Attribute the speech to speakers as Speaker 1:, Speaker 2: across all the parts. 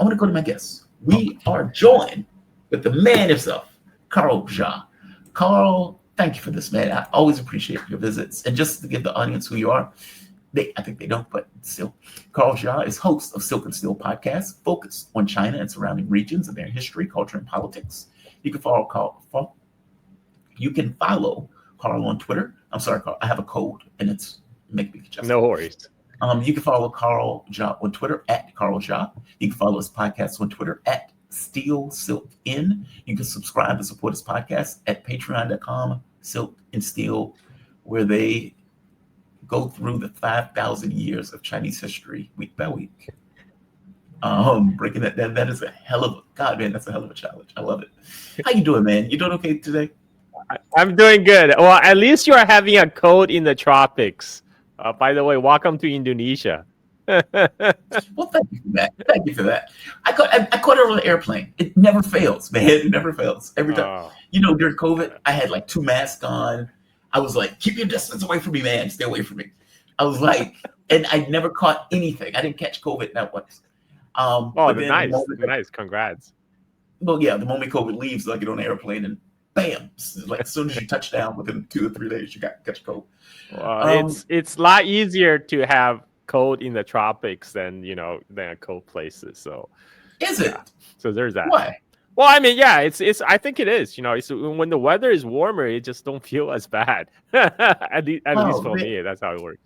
Speaker 1: I want to go to my guests. We are joined with the man himself, Carl Xi. Carl, thank you for this, man. I always appreciate your visits. And just to give the audience who you are, I think they don't, but still, Carl Xi is host of Silk and Steel podcast, focused on China and surrounding regions and their history, culture, and politics. You can follow Carl. You can follow Carl on Twitter. I'm sorry, Carl. I have a code, and it's make me just
Speaker 2: no worries.
Speaker 1: You can follow Carl Xi on Twitter at Carl Xi. You can follow his podcast on Twitter at Steel Silk In. You can subscribe and support his podcast at patreon.com, Silk and Steel, where they go through the 5,000 years of Chinese history week by week. Breaking that is a hell of that's a hell of a challenge. I love it. How you doing, man? You doing okay today?
Speaker 2: I'm doing good. Well, at least you are having a cold in the tropics. By the way, welcome to Indonesia.
Speaker 1: Well, thank you for that. Thank you for that. I caught it on the airplane. It never fails, man. It never fails. Every time. Oh. During COVID, I had like 2 masks on. I was like, keep your distance away from me, man. Stay away from me. I was like, and I never caught anything. I didn't catch COVID not once.
Speaker 2: Nice. Congrats.
Speaker 1: Well, yeah, the moment COVID leaves, I get on the airplane and bam, like as soon as you touch down, within 2 or 3 days, you catch COVID.
Speaker 2: It's a lot easier to have cold in the tropics than cold places. So
Speaker 1: is it?
Speaker 2: So there's that.
Speaker 1: Why?
Speaker 2: Well, I mean, yeah, it's. I think it is. It's when the weather is warmer, it just don't feel as bad. at least for me, that's how it works.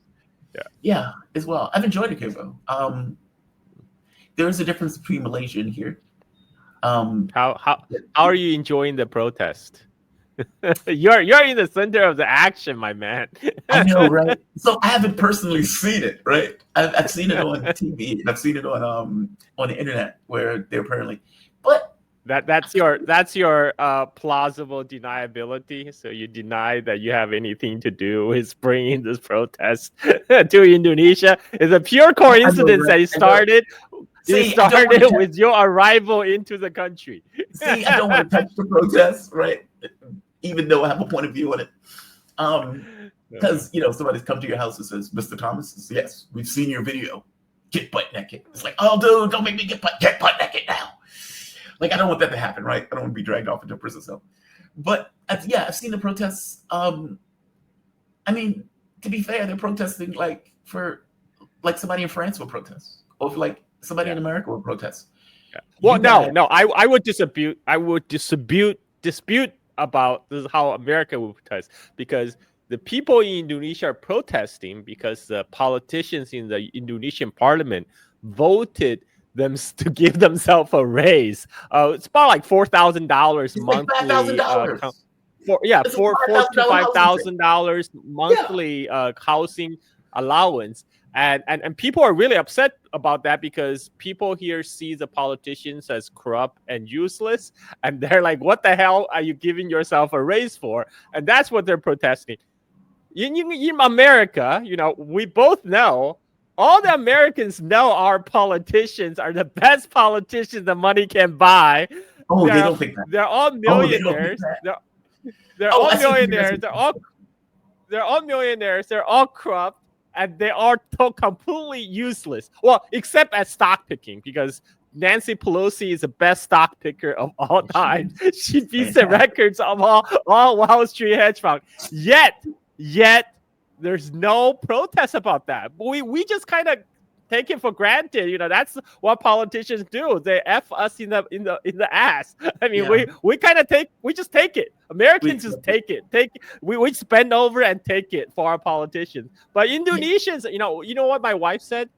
Speaker 1: Yeah, as well. I've enjoyed it here, though. There is a difference between Malaysia and here.
Speaker 2: How are you enjoying the protest? You're in the center of the action, my man.
Speaker 1: I know, right? So I haven't personally seen it, right? I've seen it on TV. I've seen it on the internet where they're apparently, but
Speaker 2: that's your plausible deniability. So you deny that you have anything to do with bringing this protest to Indonesia. It's a pure coincidence that it started. It started with your arrival into the country.
Speaker 1: See, I don't want to touch the protest, right? Even though I have a point of view on it. Because, somebody's come to your house and says, Mr. Thomas, yes, we've seen your video. Get butt naked. It's like, oh, dude, don't make me get butt naked now. Like, I don't want that to happen, right? I don't want to be dragged off into a prison cell. But, I've seen the protests. I mean, to be fair, they're protesting like somebody in France will protest. Or like somebody in America will protest.
Speaker 2: Yeah. Well, no, I would dispute about this is how America would protest, because the people in Indonesia are protesting because the politicians in the Indonesian parliament voted them to give themselves a raise. It's about like $4,000 monthly.
Speaker 1: $5,000.
Speaker 2: $4,000 to $5,000 monthly housing allowance. And people are really upset about that because people here see the politicians as corrupt and useless. And they're like, what the hell are you giving yourself a raise for? And that's what they're protesting. In America, we both know, all the Americans know our politicians are the best politicians the money can buy.
Speaker 1: Oh, they don't think that.
Speaker 2: They're all millionaires. They're all millionaires. They're all millionaires. They're all corrupt. And they are completely useless. Well, except at stock picking, because Nancy Pelosi is the best stock picker of all time. She beats the records of all Wall Street hedge funds. Yet, there's no protest about that. We just kind of take it for granted. That's what politicians do. They F us in the ass. I mean, we just take it. Americans just take it. We spend over and take it for our politicians. But Indonesians, you know what my wife said?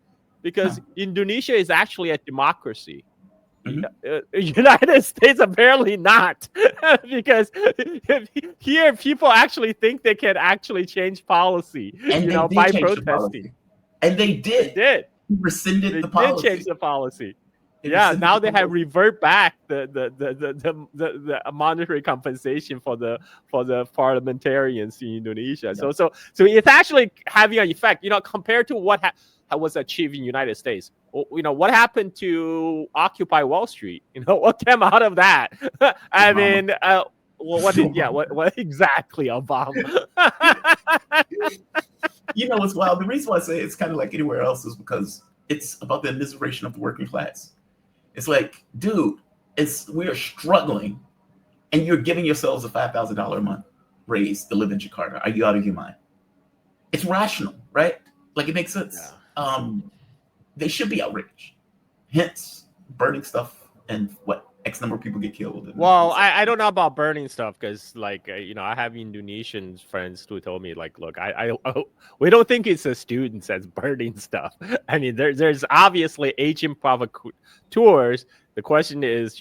Speaker 2: Because Indonesia is actually a democracy. Mm-hmm. United States apparently not, because here people actually think they can actually change policy, by protesting.
Speaker 1: And they did.
Speaker 2: They did.
Speaker 1: Rescinded the policy.
Speaker 2: Did change the policy. Now they have revert back the monetary compensation for the parliamentarians in Indonesia. Yeah. So it's actually having an effect. Compared to what was achieved in the United States. What happened to Occupy Wall Street? What came out of that? I mean, what exactly, Obama?
Speaker 1: What's wild? The reason why I say it's kind of like anywhere else is because it's about the immiseration of the working class. It's like, dude, we are struggling, and you're giving yourselves a $5,000 a month raise to live in Jakarta. Are you out of your mind? It's rational, right? Like, it makes sense.
Speaker 2: Yeah.
Speaker 1: They should be outraged. Hence, burning stuff and what X number of people get killed.
Speaker 2: Well, I don't know about burning stuff because, like, I have Indonesian friends who told me, like, look, we don't think it's the students that's burning stuff. I mean, there's obviously agent provocateurs. The question is,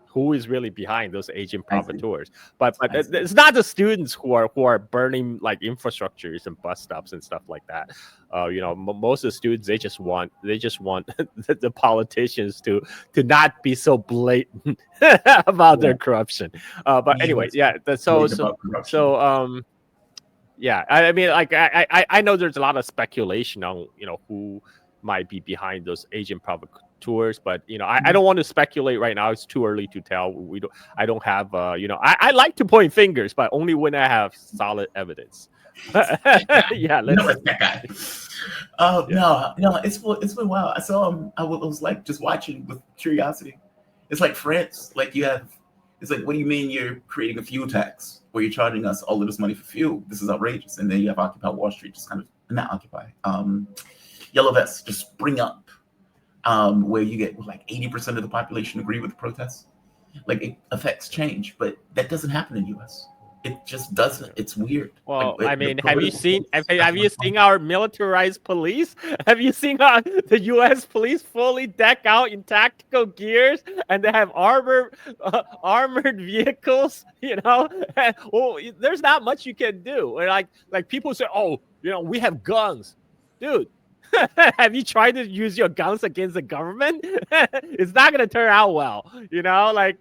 Speaker 2: who is really behind those agent provocateurs? But it's not the students who are burning like infrastructures and bus stops and stuff like that. Most of the students, they just want the politicians to not be so blatant about their corruption. But anyway, yeah. Yeah. I mean, like, I know there's a lot of speculation on who might be behind those agent provocateurs, but I don't want to speculate right now. It's too early to tell. I don't have I like to point fingers, but only when I have solid evidence. Yeah, let's
Speaker 1: that guy. No, it's been wild. I saw I was like just watching with curiosity. It's like France. Like, it's like, what do you mean you're creating a fuel tax where you're charging us all of this money for fuel? This is outrageous. And then you have Occupy Wall Street, just kind of not Occupy. Yellow Vests just spring up, where you get like 80% of the population agree with the protests. Like, it affects change, but that doesn't happen in the U.S. It just doesn't. It's weird.
Speaker 2: Well, I mean, have you seen our militarized police? Have you seen the U.S. police fully deck out in tactical gears, and they have armored vehicles? Well, there's not much you can do. Like people say, oh, we have guns, dude. Have you tried to use your guns against the government? It's not gonna turn out well. There are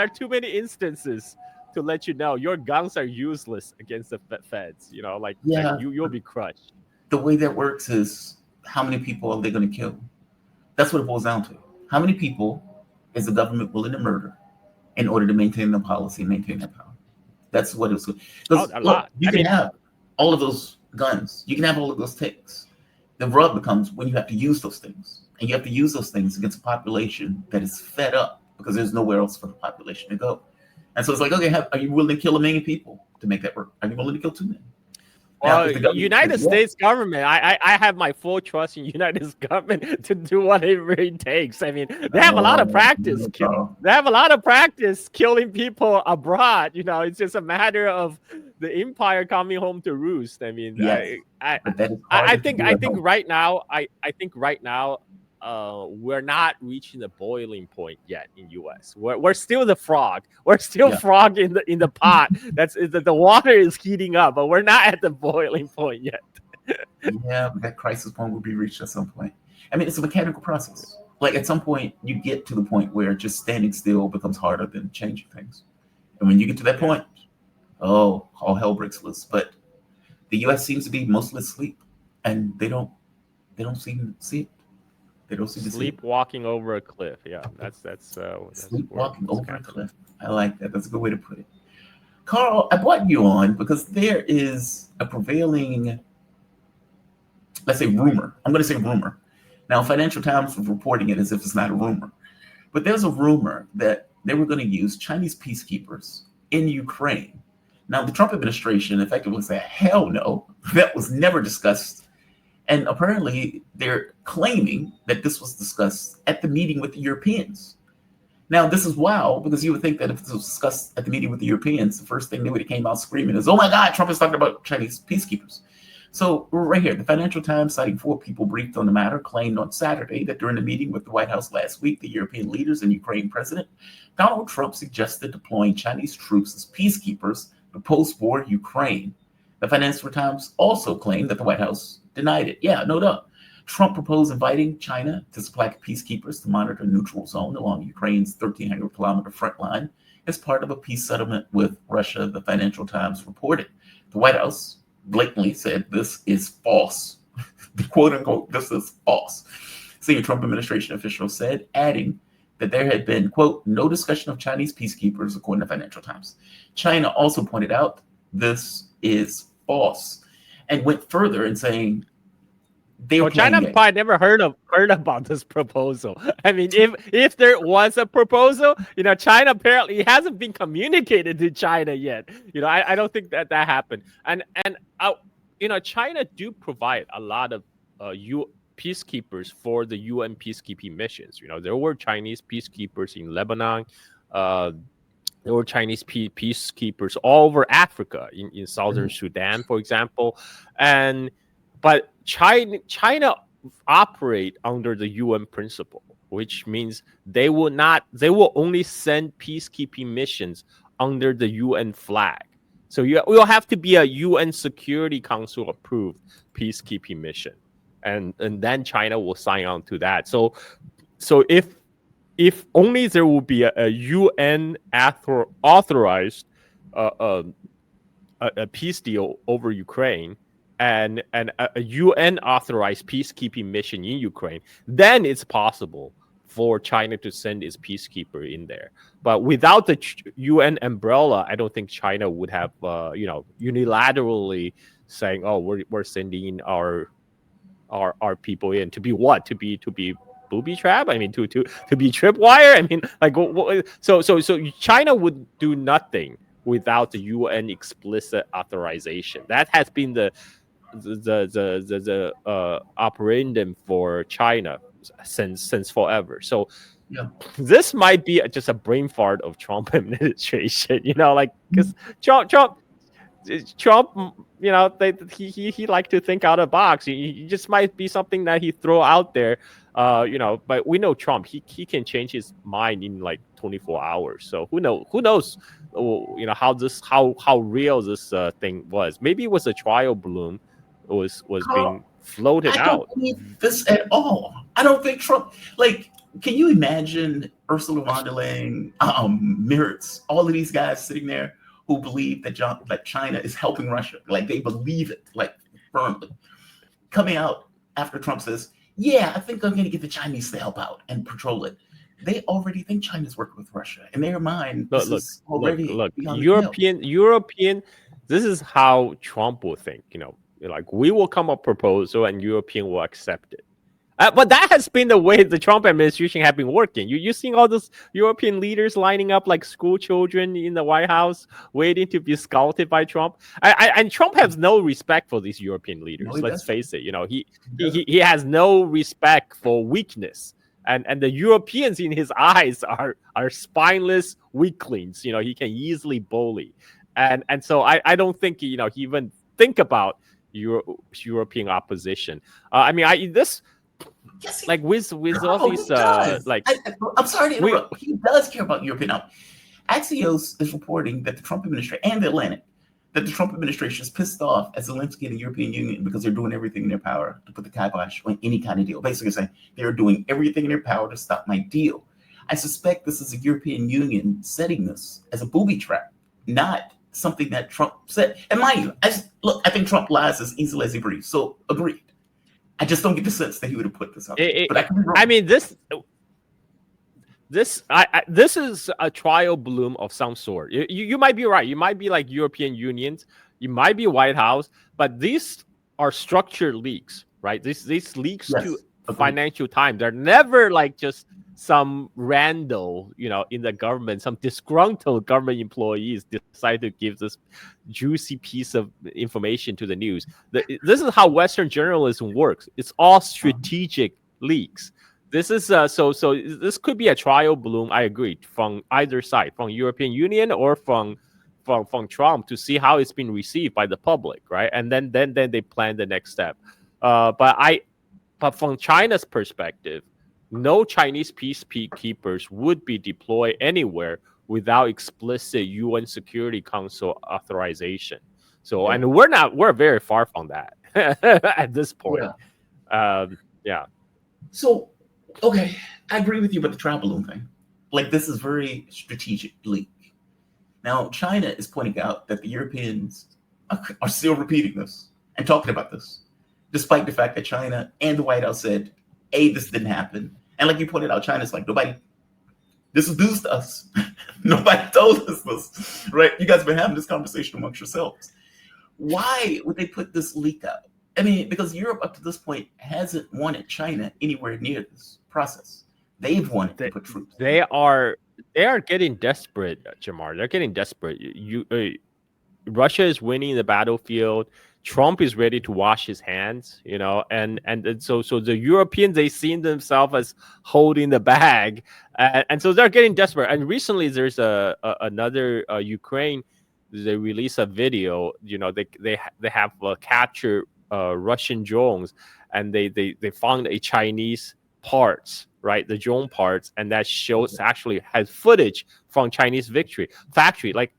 Speaker 2: too many instances to let you know your guns are useless against the feds. You'll be crushed.
Speaker 1: The way that works is, how many people are they going to kill? That's what it boils down to. How many people is the government willing to murder in order to maintain the policy and maintain their power? That's what it's going to. Because you can have all of those guns. You can have all of those tanks. The rub becomes when you have to use those things. And you have to use those things against a population that is fed up because there's nowhere else for the population to go. And so it's like, okay, are you willing to kill 1 million people to make that work? Are you willing to kill 2 million?
Speaker 2: Well, United States government, I have my full trust in United States government to do whatever it takes. I mean, they have a lot of practice. They have a lot of practice killing people abroad. It's just a matter of the empire coming home to roost. I mean,
Speaker 1: yes,
Speaker 2: I think right now, we're not reaching the boiling point yet in U.S. We're still the frog. We're still frog in the pot. The water is heating up, but we're not at the boiling point yet.
Speaker 1: Yeah, but that crisis point will be reached at some point. I mean, it's a mechanical process. Like, at some point, you get to the point where just standing still becomes harder than changing things. And when you get to that point, all hell breaks loose. But the U.S. seems to be mostly asleep, and they don't seem to see it. They don't seem to
Speaker 2: sleepwalking over a cliff. Yeah, that's
Speaker 1: sleepwalking over a cliff. I like that. That's a good way to put it. Carl, I brought you on because there is a prevailing, let's say, rumor. I'm going to say rumor. Now, Financial Times was reporting it as if it's not a rumor, but there's a rumor that they were going to use Chinese peacekeepers in Ukraine. Now, the Trump administration effectively said, hell no, that was never discussed. And apparently, they're claiming that this was discussed at the meeting with the Europeans. Now, this is wild because you would think that if this was discussed at the meeting with the Europeans, the first thing they would have came out screaming is, oh my God, Trump is talking about Chinese peacekeepers. So right here, the Financial Times, citing 4 people briefed on the matter, claimed on Saturday that during the meeting with the White House last week, the European leaders and Ukraine President Donald Trump suggested deploying Chinese troops as peacekeepers to post-war Ukraine. The Financial Times also claimed that the White House denied it. Yeah, no doubt. Trump proposed inviting China to supply peacekeepers to monitor a neutral zone along Ukraine's 1,300-kilometer front line as part of a peace settlement with Russia, the Financial Times reported. The White House blatantly said this is false. Quote unquote, this is false. Senior Trump administration officials said, adding that there had been, quote, no discussion of Chinese peacekeepers, according to Financial Times. China also pointed out this is false and went further in saying They're
Speaker 2: Well, China
Speaker 1: playing
Speaker 2: probably never heard about this proposal. I mean, if there was a proposal, China apparently hasn't been communicated to China yet. I don't think that happened. And China do provide a lot of peacekeepers for the UN peacekeeping missions. There were Chinese peacekeepers in Lebanon. There were Chinese peacekeepers all over Africa, in southern Sudan, for example. But China operate under the UN principle, which means they will only send peacekeeping missions under the UN flag. So you will have to be a UN Security Council approved peacekeeping mission, and then China will sign on to that. So if only there will be a UN authorized a peace deal over Ukraine, and a UN authorized peacekeeping mission in Ukraine, then it's possible for China to send its peacekeeper in there. But without the UN umbrella, I don't think China would have unilaterally saying, "Oh, we're sending our people in to be what? To be booby trap? I mean, to be tripwire? I mean, like, so China would do nothing without the UN explicit authorization. That has been the operandum for China since forever. So this might be just a brain fart of Trump administration, because Trump, he like to think out of the box. He just might be something that he throw out there, But we know Trump. He can change his mind in like 24 hours. So who knows? How real this thing was. Maybe it was a trial balloon. Was being floated out.
Speaker 1: I don't believe this at all. I don't think Trump. Can you imagine Ursula von der Leyen, Mertz, all of these guys sitting there who believe that China is helping Russia? They believe it, firmly. Coming out after Trump says, "Yeah, I think I'm going to get the Chinese to help out and patrol it." They already think China's working with Russia. In their mind, look,
Speaker 2: European. This is how Trump will think. We will come up with a proposal and European will accept it. But that has been the way the Trump administration have been working. You seen all those European leaders lining up like school children in the White House, waiting to be scouted by Trump. And Trump has no respect for these European leaders. No, let's face it. He has no respect for weakness. And the Europeans in his eyes are spineless weaklings. He can easily bully. And so I don't think he even think about European opposition. With all these
Speaker 1: I'm sorry to interrupt. He does care about European. Axios is reporting that the Trump administration and the Atlantic, that the Trump administration is pissed off at Zelensky and the European Union because they're doing everything in their power to put the kibosh on any kind of deal. Basically saying they're doing everything in their power to stop my deal. I suspect this is the European Union setting this as a booby trap, not something that Trump said. And mind you, I think Trump lies as easily as he breathes. So agreed. I just don't get the sense that he would have put this up.
Speaker 2: This is a trial balloon of some sort. You might be right. You might be like European Unions. You might be White House. But these are structured leaks, right? These leaks to Financial Times. They're never like just some random, in the government, some disgruntled government employees decide to give this juicy piece of information to the news. This is how Western journalism works. It's all strategic leaks. This is so this could be a trial balloon. I agree, from either side, from European Union or from Trump, to see how it's been received by the public, right? And then they plan the next step. But from China's perspective, no Chinese peacekeepers would be deployed anywhere without explicit UN Security Council authorization. So, and we're very far from that at this point.
Speaker 1: So, okay, I agree with you about the trial balloon thing. This is very strategic leak. Now, China is pointing out that the Europeans are still repeating this and talking about this, despite the fact that China and the White House said, this didn't happen. And like you pointed out, China's like, this is news to us. Nobody told us this, right? You guys have been having this conversation amongst yourselves. Why would they put this leak out? I mean, because Europe up to this point hasn't wanted China anywhere near this process. They've wanted to put troops.
Speaker 2: They are getting desperate, Jamar. They're getting desperate. Russia is winning the battlefield. Trump is ready to wash his hands, and so the Europeans, they seen themselves as holding the bag, and so they're getting desperate. And recently, there's another Ukraine. They released a video. They have captured Russian drones, and they found a Chinese parts, right? The drone parts, and that shows actually has footage from Chinese factory. Like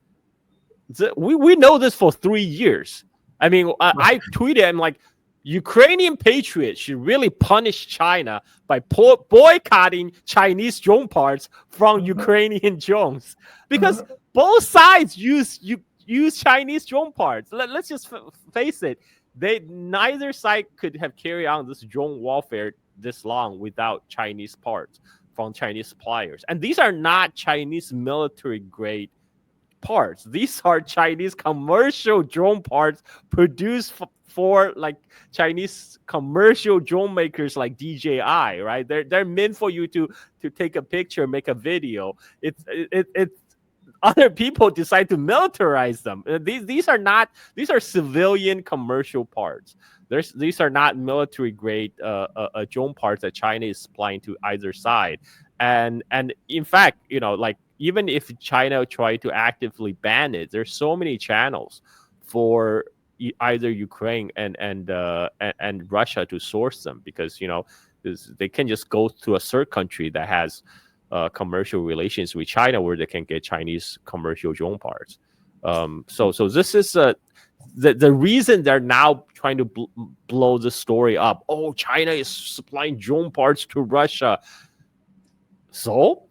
Speaker 2: we know this for 3 years. I mean, I tweeted, I'm like, Ukrainian patriots should really punish China by boycotting Chinese drone parts from Ukrainian drones, because both sides use Chinese drone parts. Let's just face it. Neither side could have carried on this drone warfare this long without Chinese parts from Chinese suppliers. And these are not Chinese military grade parts. These are Chinese commercial drone parts produced for like Chinese commercial drone makers like DJI, right? They're meant for you to take a picture, make a video. It's other people decide to militarize them. These are civilian commercial parts. These are not military grade drone parts that China is supplying to either side. And in fact, like, even if China tried to actively ban it, there's so many channels for either Ukraine and Russia to source them, because they can just go to a third country that has commercial relations with China where they can get Chinese commercial drone parts. So this is the reason they're now trying to blow the story up. Oh, China is supplying drone parts to Russia. So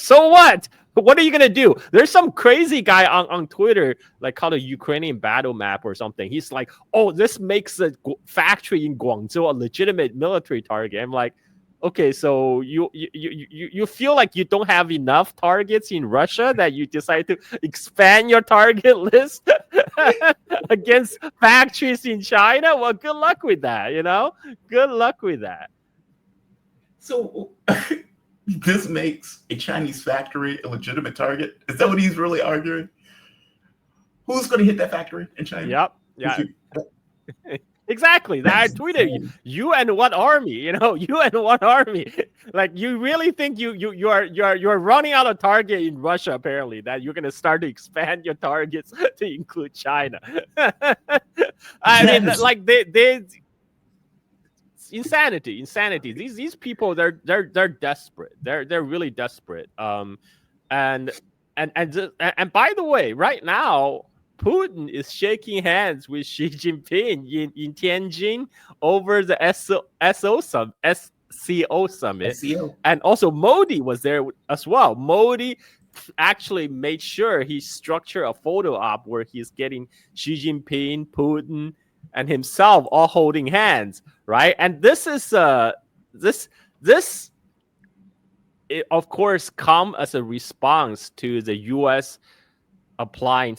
Speaker 2: what? What are you gonna do? There's some crazy guy on Twitter, like, called a Ukrainian battle map or something. He's like, oh, this makes a factory in Guangzhou a legitimate military target. I'm like, okay, so you feel like you don't have enough targets in Russia that you decide to expand your target list against factories in China? Well, good luck with that. Good luck with that.
Speaker 1: So. This makes a Chinese factory a legitimate target? Is that what he's really arguing? Who's going to hit that factory in China?
Speaker 2: Yep. Yeah. Exactly. I tweeted you and what army? You and what army? Like, you really think you're running out of target in Russia? Apparently, that you're going to start to expand your targets to include China. I mean, like they. Insanity. These people, they're desperate. They're really desperate. And by the way, right now, Putin is shaking hands with Xi Jinping in Tianjin over the SCO summit.
Speaker 1: SCO.
Speaker 2: And also Modi was there as well. Modi actually made sure he structured a photo op where he's getting Xi Jinping, Putin, and himself all holding hands, right? And this is it, of course, come as a response to the U.S. applying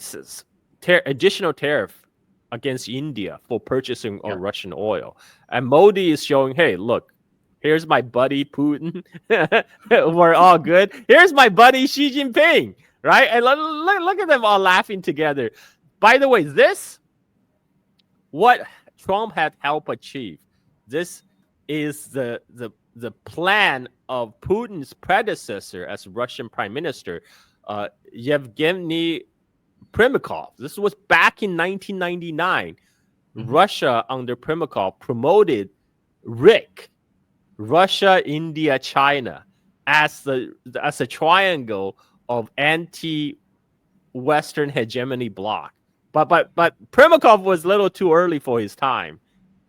Speaker 2: additional tariff against India for purchasing of Russian oil. And Modi is showing, hey, look, here's my buddy Putin. We're all good. Here's my buddy Xi Jinping, right? And look at them all laughing together. By the way, what Trump had helped achieve, this is the plan of Putin's predecessor as Russian Prime Minister, Yevgeny Primakov. This was back in 1999. Mm-hmm. Russia under Primakov promoted RIC, Russia, India, China, as a triangle of anti-Western hegemony bloc. But Primakov was a little too early for his time,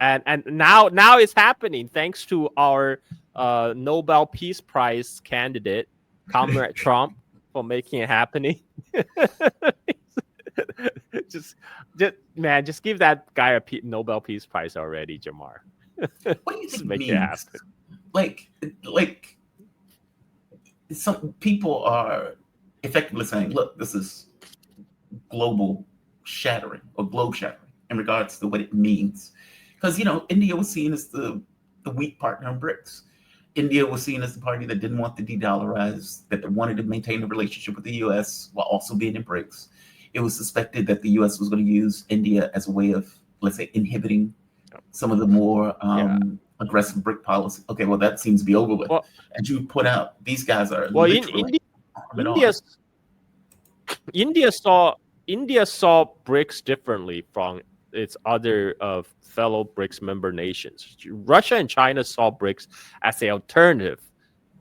Speaker 2: and now it's happening thanks to our Nobel Peace Prize candidate, Comrade Trump, for making it happening. just give that guy a Nobel Peace Prize already, Jamar.
Speaker 1: What do you think
Speaker 2: make
Speaker 1: means?
Speaker 2: It happen.
Speaker 1: Like some people are effectively saying, look, this is global shattering or globe shattering in regards to what it means. Because, India was seen as the weak partner in BRICS. India was seen as the party that didn't want to de-dollarize, that wanted to maintain a relationship with the U.S. while also being in BRICS. It was suspected that the U.S. was going to use India as a way of, let's say, inhibiting some of the more aggressive BRIC policy. Okay, well, that seems to be over with.
Speaker 2: Well,
Speaker 1: as you put out, these guys are
Speaker 2: India saw BRICS differently from its other fellow BRICS member nations. Russia and China saw BRICS as an alternative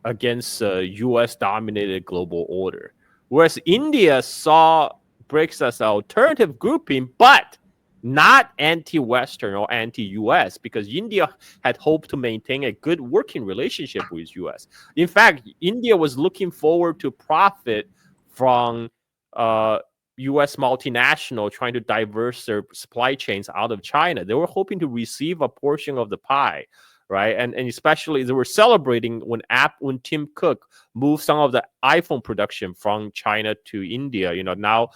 Speaker 2: against U.S.-dominated global order, whereas India saw BRICS as an alternative grouping, but not anti-Western or anti-US, because India had hoped to maintain a good working relationship with US. In fact, India was looking forward to profit from US multinational trying to diverse their supply chains out of China. They were hoping to receive a portion of the pie, right? And especially they were celebrating when Tim Cook moved some of the iPhone production from China to India. Now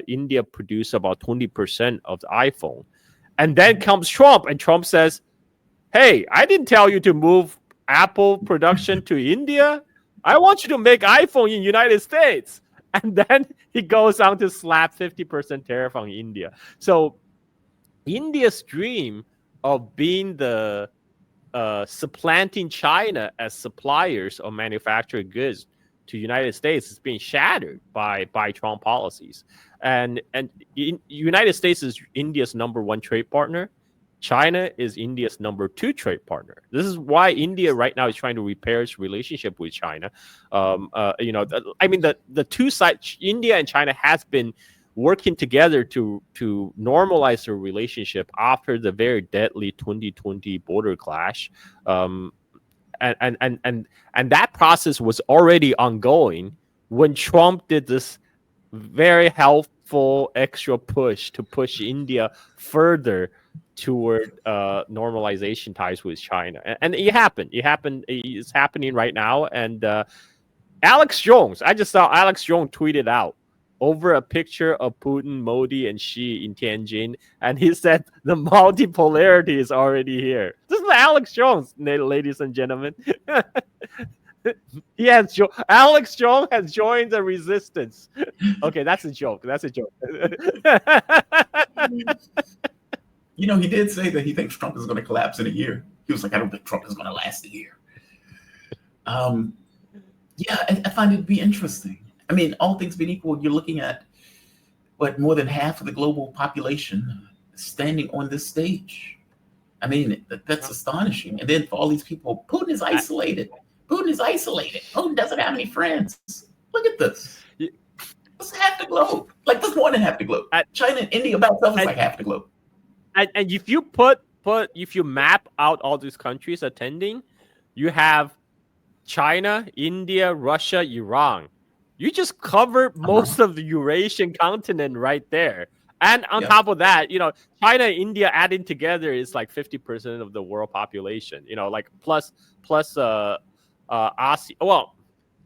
Speaker 2: India produced about 20% of the iPhone. And then comes Trump, and Trump says, hey, I didn't tell you to move Apple production to India. I want you to make iPhone in the United States. And then he goes on to slap 50% tariff on India. So India's dream of being the supplanting China as suppliers of manufactured goods to United States is being shattered by Trump policies. And United States is India's number one trade partner. China is India's number two trade partner. This is why India right now is trying to repair its relationship with China. The two sides, India and China, has been working together to normalize their relationship after the very deadly 2020 border clash. And that process was already ongoing when Trump did this very helpful extra push to push India further toward normalization ties with China. And it happened. It's happening right now. And Alex Jones, I just saw Alex Jones tweeted out over a picture of Putin, Modi, and Xi in Tianjin, and he said the multipolarity is already here. This is Alex Jones, ladies and gentlemen. Alex Jones has joined the resistance. Okay, that's a joke.
Speaker 1: He did say that he thinks Trump is going to collapse in a year. He was like, I don't think Trump is going to last a year. I find it to be interesting. I mean, all things being equal, you're looking at more than half of the global population standing on this stage. I mean, that's astonishing. And then for all these people, Putin is isolated. Putin doesn't have any friends. Look at this. That's half the globe. Like, that's more than half the globe. China and India by itself is like half the globe.
Speaker 2: And if you if you map out all these countries attending, you have China, India, Russia, Iran. You just covered most of the Eurasian continent right there. And on top of that, China and India adding together is like 50% of the world population, plus ASEAN. Well,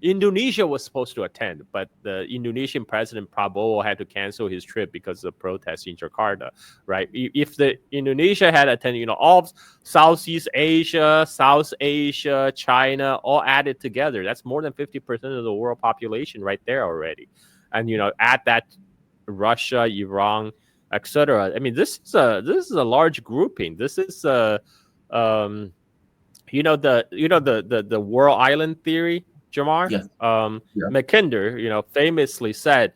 Speaker 2: Indonesia was supposed to attend, but the Indonesian president Prabowo had to cancel his trip because of protests in Jakarta, right? If the Indonesia had attended, all Southeast Asia, South Asia, China, all added together, that's more than 50% of the world population right there already. And, add that Russia, Iran, etc. I mean, this is a large grouping. This is the world island theory, Jamar.
Speaker 1: Yes.
Speaker 2: Mackinder, famously said,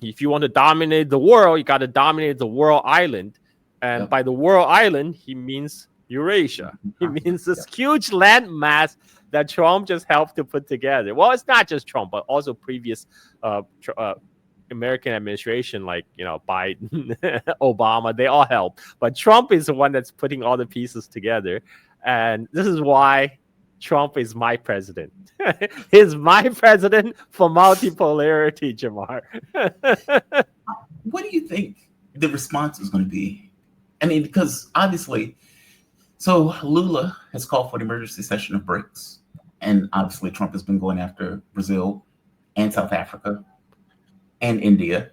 Speaker 2: if you want to dominate the world, you got to dominate the world island. And by the world island, he means Eurasia. He means this huge landmass that Trump just helped to put together. Well, it's not just Trump, but also previous American administration, like, Biden, Obama, they all helped. But Trump is the one that's putting all the pieces together. And this is why Trump is my president. He's my president for multipolarity, Jamar.
Speaker 1: What do you think the response is going to be? I mean, because obviously, so Lula has called for an emergency session of BRICS. And obviously, Trump has been going after Brazil and South Africa and India.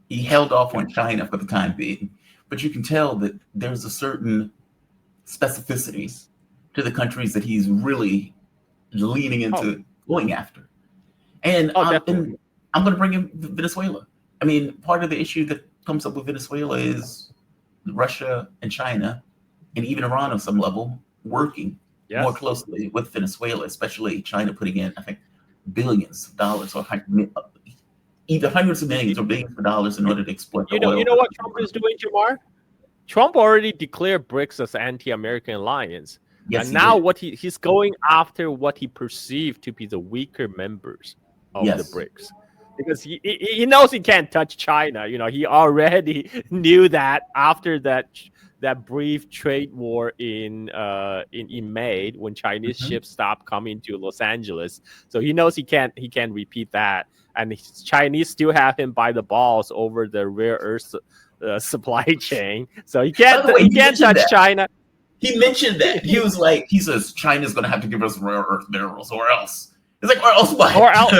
Speaker 1: He held off on China for the time being. But you can tell that there's a certain specificity to the countries that he's really leaning into going after. And,
Speaker 2: definitely.
Speaker 1: and I'm going to bring in Venezuela. I mean, part of the issue that comes up with Venezuela is Russia and China, and even Iran on some level, working more closely with Venezuela, especially China putting in, I think, billions of dollars or either hundreds of millions or billions of dollars in order to exploit the oil.
Speaker 2: You know what Trump is doing, Jamar? Trump already declared BRICS as anti-American alliance.
Speaker 1: Yes,
Speaker 2: and now he's going after what he perceived to be the weaker members of the BRICS. Because he knows he can't touch China. You know, he already knew that after that brief trade war in May, when Chinese ships stopped coming to Los Angeles. So he knows he can't repeat that. And Chinese still have him by the balls over the rare earth supply chain. So he can't touch China.
Speaker 1: He mentioned that. He was like, he says China's going to have to give us rare earth minerals or else. It's like, or else what?
Speaker 2: Or else,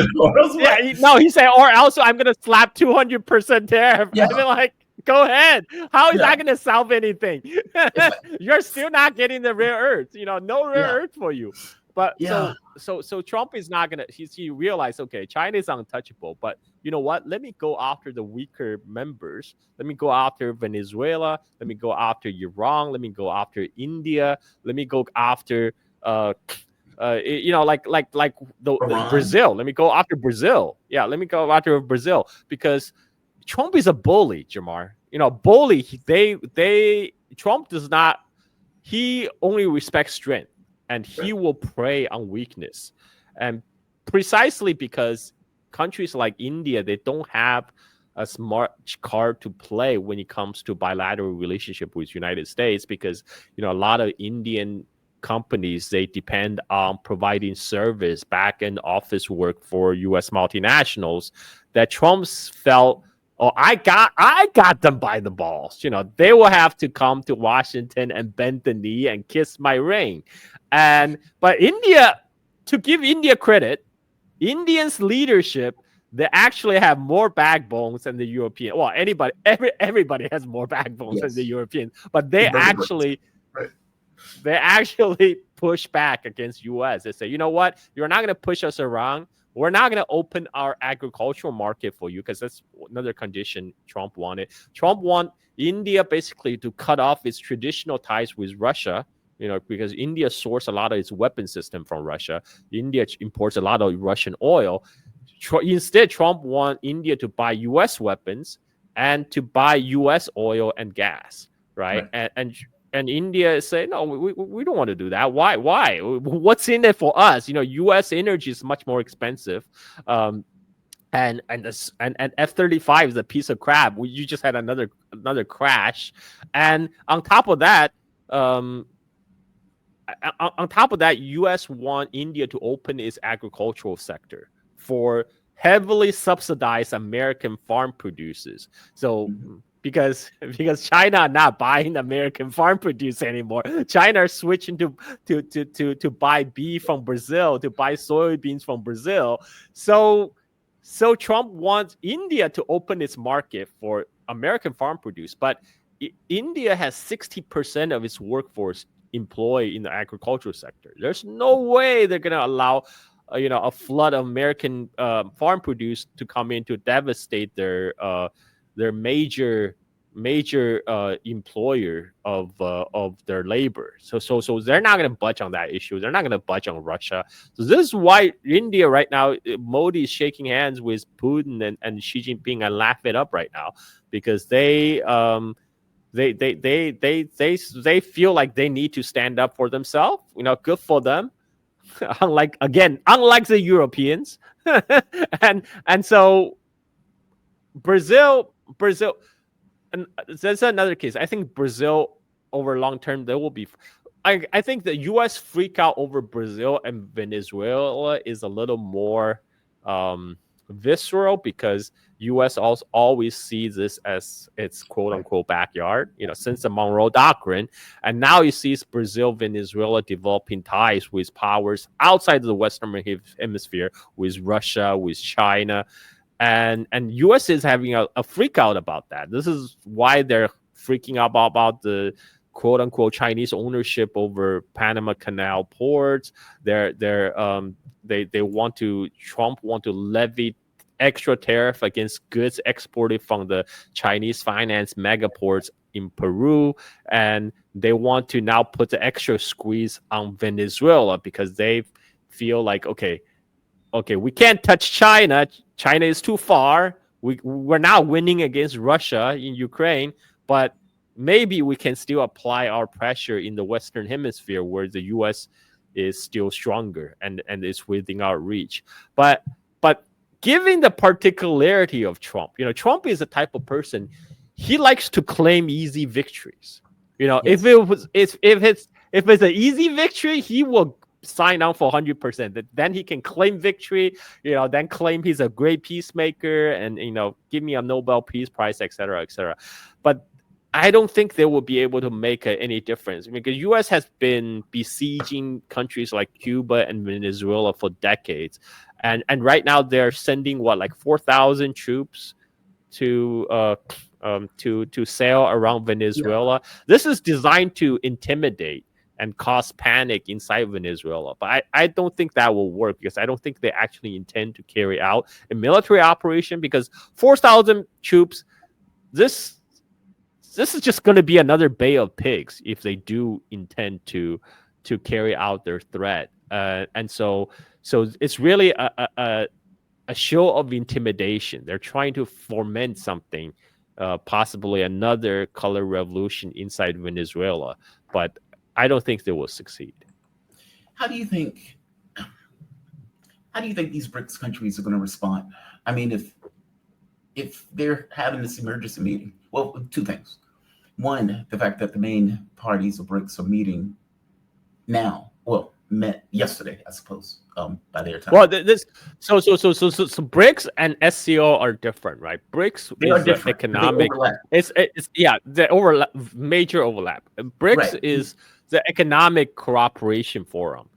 Speaker 2: he said, or else I'm going to slap 200% tariff. Yeah. And they're like, go ahead. How is that going to solve anything? You're still not getting the rare earth. You know, no rare earth for you. But so Trump is not going to, he realized, okay, China is untouchable. But you know what? Let me go after the weaker members. Let me go after Venezuela. Let me go after Iran. Let me go after India. Let me go after, like the Brazil. Let me go after Brazil. Yeah, let me go after Brazil because Trump is a bully, Jamar. You know, bully. Trump does not. He only respects strength, and he will prey on weakness, and precisely because countries like India, they don't have a smart card to play when it comes to bilateral relationship with United States, because a lot of Indian companies, they depend on providing service, back-end office work for U.S. multinationals, that Trump's felt, I got them by the balls. They will have to come to Washington and bend the knee and kiss my ring. But India, to give India credit, Indians' leadership, they actually have more backbones than the European. Well, everybody has more backbones than the Europeans, but they actually push back against U.S. They say, you know what? You're not going to push us around. We're not going to open our agricultural market for you, because that's another condition Trump wanted. Trump want India basically to cut off its traditional ties with Russia, because India sources a lot of its weapon system from Russia. India imports a lot of Russian oil. Instead, Trump want India to buy U.S. weapons and to buy U.S. oil and gas, right? And India say, no, we don't want to do that. Why? What's in it for us? U.S. energy is much more expensive. And F-35 is a piece of crap. You just had another crash. And on top of that, U.S. want India to open its agricultural sector for heavily subsidized American farm producers. So because China are not buying American farm produce anymore, China are switching to buy beef from Brazil, to buy soybeans from Brazil. So Trump wants India to open its market for American farm produce, but India has 60% of its workforce employed in the agricultural sector. There's no way they're going to allow a flood of American farm produce to come in to devastate their major employer of their labor. So they're not going to budge on that issue. They're not going to budge on Russia. So this is why India right now, Modi is shaking hands with Putin and Xi Jinping and laugh it up right now, because they feel like they need to stand up for themselves. Good for them. unlike the Europeans. and so Brazil, and that's another case. I think Brazil over long term, there will be. I think the U.S. freak out over Brazil and Venezuela is a little more visceral, because U.S. also always sees this as its quote unquote backyard, since the Monroe Doctrine. And now you see Brazil, Venezuela developing ties with powers outside of the Western Hemisphere, with Russia, with China. And U.S. is having a freak out about that. This is why they're freaking out about the quote unquote Chinese ownership over Panama Canal ports. They Trump want to levy extra tariff against goods exported from the Chinese finance megaports in Peru, and they want to now put the extra squeeze on Venezuela because they feel like, okay, we can't touch China. China is too far. We're now winning against Russia in Ukraine, but maybe we can still apply our pressure in the Western Hemisphere where the U.S. is still stronger and is within our reach. But given the particularity of Trump, Trump is the type of person, he likes to claim easy victories. Yes. If it's an easy victory, he will sign on for 100%. Then he can claim victory, then claim he's a great peacemaker and give me a Nobel Peace Prize, etc., etc. But I don't think they will be able to make any difference because U.S. has been besieging countries like Cuba and Venezuela for decades, and right now they're sending 4,000 troops to sail around Venezuela. Yeah. This is designed to intimidate and cause panic inside Venezuela. But I don't think that will work because I don't think they actually intend to carry out a military operation because 4,000 troops, this is just going to be another Bay of Pigs if they do intend to carry out their threat. And so it's really a show of intimidation. They're trying to foment something, possibly another color revolution inside Venezuela. But I don't think they will succeed.
Speaker 1: How do you think these BRICS countries are going to respond? I mean, if they're having this emergency meeting, well, two things. One, the fact that the main parties of BRICS are meeting now. Well, met yesterday, I suppose, by their time.
Speaker 2: Well, so BRICS and SCO are different, right? BRICS is different. Economic. The overlap, major overlap. BRICS is the economic cooperation forum.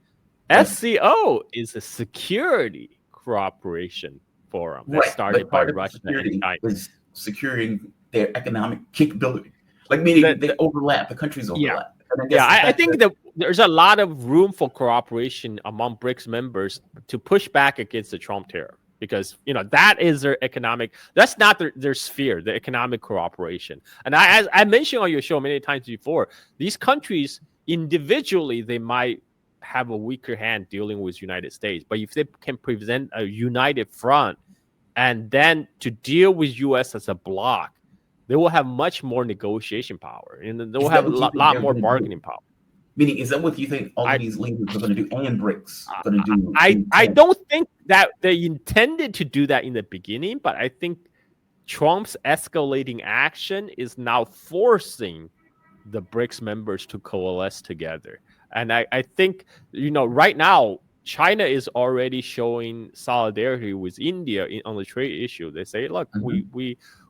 Speaker 2: SCO is a security cooperation forum that started by Russia and China.
Speaker 1: Is securing their economic capability. Like meaning they overlap, the countries overlap.
Speaker 2: Yeah, I think that there's a lot of room for cooperation among BRICS members to push back against the Trump tariff because, that is their economic, that's not their sphere, the economic cooperation. And as I mentioned on your show many times before, these countries individually, they might have a weaker hand dealing with United States. But if they can present a united front and then to deal with U.S. as a bloc, they will have much more negotiation power and they will have a lot more bargaining power.
Speaker 1: Meaning, is that what you think all of these leaders are going to do and BRICS are going to do?
Speaker 2: I don't think that they intended to do that in the beginning, but I think Trump's escalating action is now forcing the BRICS members to coalesce together. And I think, right now, China is already showing solidarity with India on the trade issue. They say, look,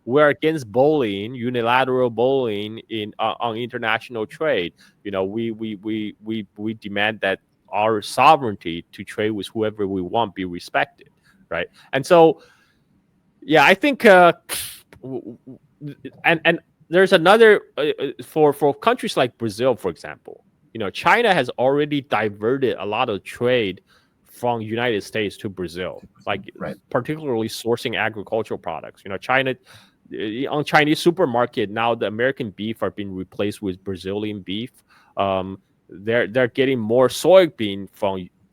Speaker 2: we're against bullying, unilateral bullying on international trade. We demand that our sovereignty to trade with whoever we want be respected, right? And so, yeah, I think, and there's another for countries like Brazil, for example. China has already diverted a lot of trade from United States to Brazil, particularly sourcing agricultural products. China, on Chinese supermarket now, the American beef are being replaced with Brazilian beef. They're getting more soybean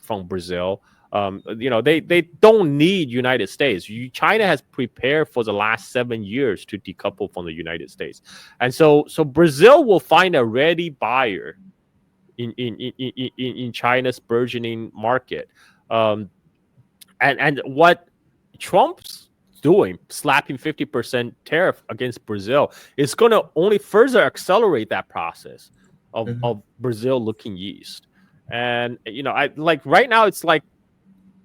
Speaker 2: from Brazil. They don't need United States. China has prepared for the last 7 years to decouple from the United States, and so Brazil will find a ready buyer in China's burgeoning market. And what Trump's doing, slapping 50% tariff against Brazil, is going to only further accelerate that process of Brazil looking east. And, right now, it's like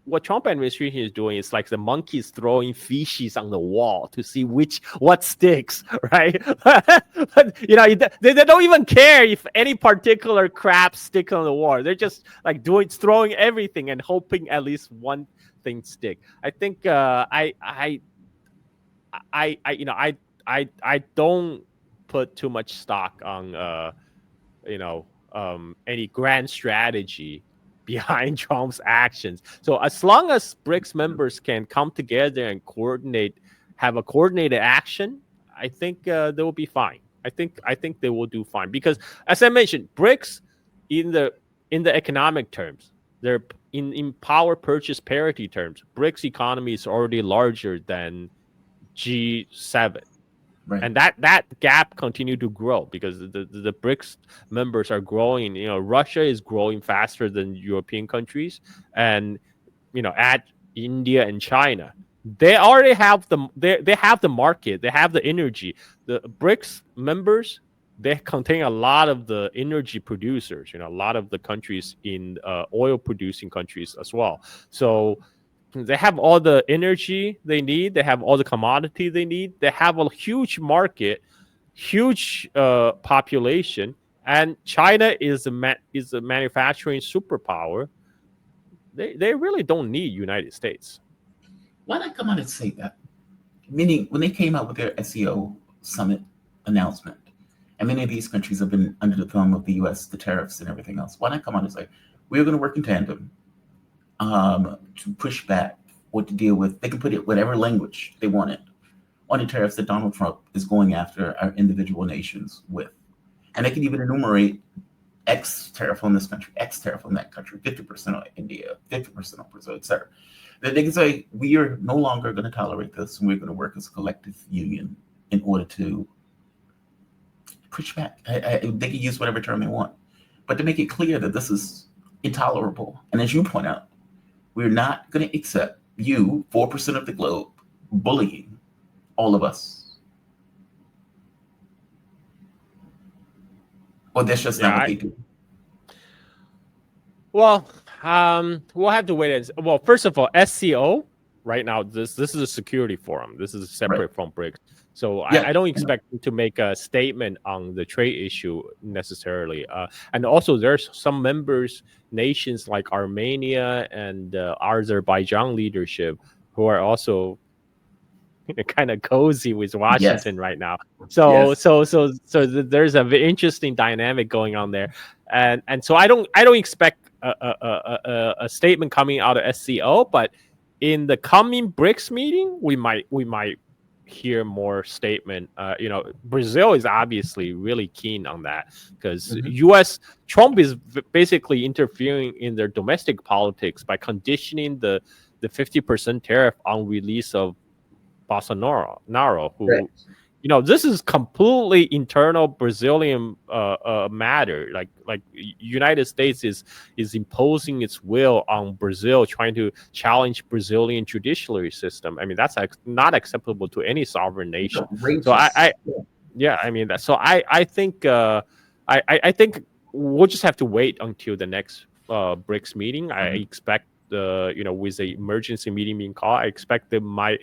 Speaker 2: what Trump administration is doing is like the monkeys throwing feces on the wall to see what sticks, right? But, they don't even care if any particular crap stick on the wall. They're just like throwing everything and hoping at least one thing stick. I think I don't put too much stock on any grand strategy behind Trump's actions. So as long as BRICS members can come together and have a coordinated action, I think they will be fine. I think they will do fine because, as I mentioned, BRICS in the economic terms, they're in power purchase parity terms. BRICS economy is already larger than G7.
Speaker 1: Right.
Speaker 2: And that gap continue to grow because the BRICS members are growing. Russia is growing faster than European countries, and add India and China. They already have they have the market, they have the energy. The BRICS members, they contain a lot of the energy producers. A lot of the countries in oil producing countries as well. So they have all the energy they need. They have all the commodity they need. They have a huge market, huge population, and China is a manufacturing superpower. They really don't need United States.
Speaker 1: Why not come out and say that? Meaning, when they came out with their SCO summit announcement, and many of these countries have been under the thumb of the U.S., the tariffs and everything else. Why not come out and say, we're going to work in tandem to push back or to deal with, they can put it whatever language they want it on the tariffs that Donald Trump is going after our individual nations with. And they can even enumerate X tariff on this country, X tariff on that country, 50% on India, 50% on Brazil, etc. That they can say, we are no longer going to tolerate this, and we're going to work as a collective union in order to push back. They can use whatever term they want, but to make it clear that this is intolerable. And as you point out, we're not going to accept you, 4% of the globe, bullying all of us. Or that's just not what they do.
Speaker 2: Well, we'll have to wait. Well, first of all, SCO right now, this is a security forum. This is separate from BRICS. So I don't expect them to make a statement on the trade issue necessarily. And also, there's some nations like Armenia and Azerbaijan leadership who are also kind of cozy with Washington right now. So there's a very interesting dynamic going on there, and so I don't expect a statement coming out of SCO, but in the coming BRICS meeting, we might hear more statement. Brazil is obviously really keen on that because Trump is basically interfering in their domestic politics by conditioning the 50% tariff on release of Bolsonaro, who, this is completely internal Brazilian matter. Like United States is imposing its will on Brazil, trying to challenge Brazilian judiciary system. I mean, that's not acceptable to any sovereign nation. So I think I think we'll just have to wait until the next BRICS meeting. I expect with the emergency meeting being called, I expect they might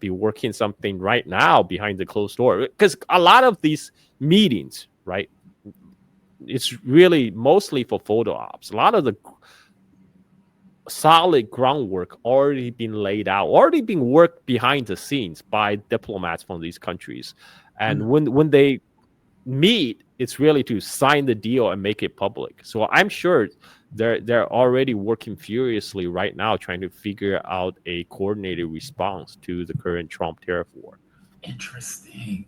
Speaker 2: be working something right now behind the closed door, because a lot of these meetings, right, it's really mostly for photo ops. A lot of the solid groundwork already been laid out, already being worked behind the scenes by diplomats from these countries, and when they meet, it's really to sign the deal and make it public. So I'm sure they're already working furiously right now, trying to figure out a coordinated response to the current Trump tariff war.
Speaker 1: Interesting.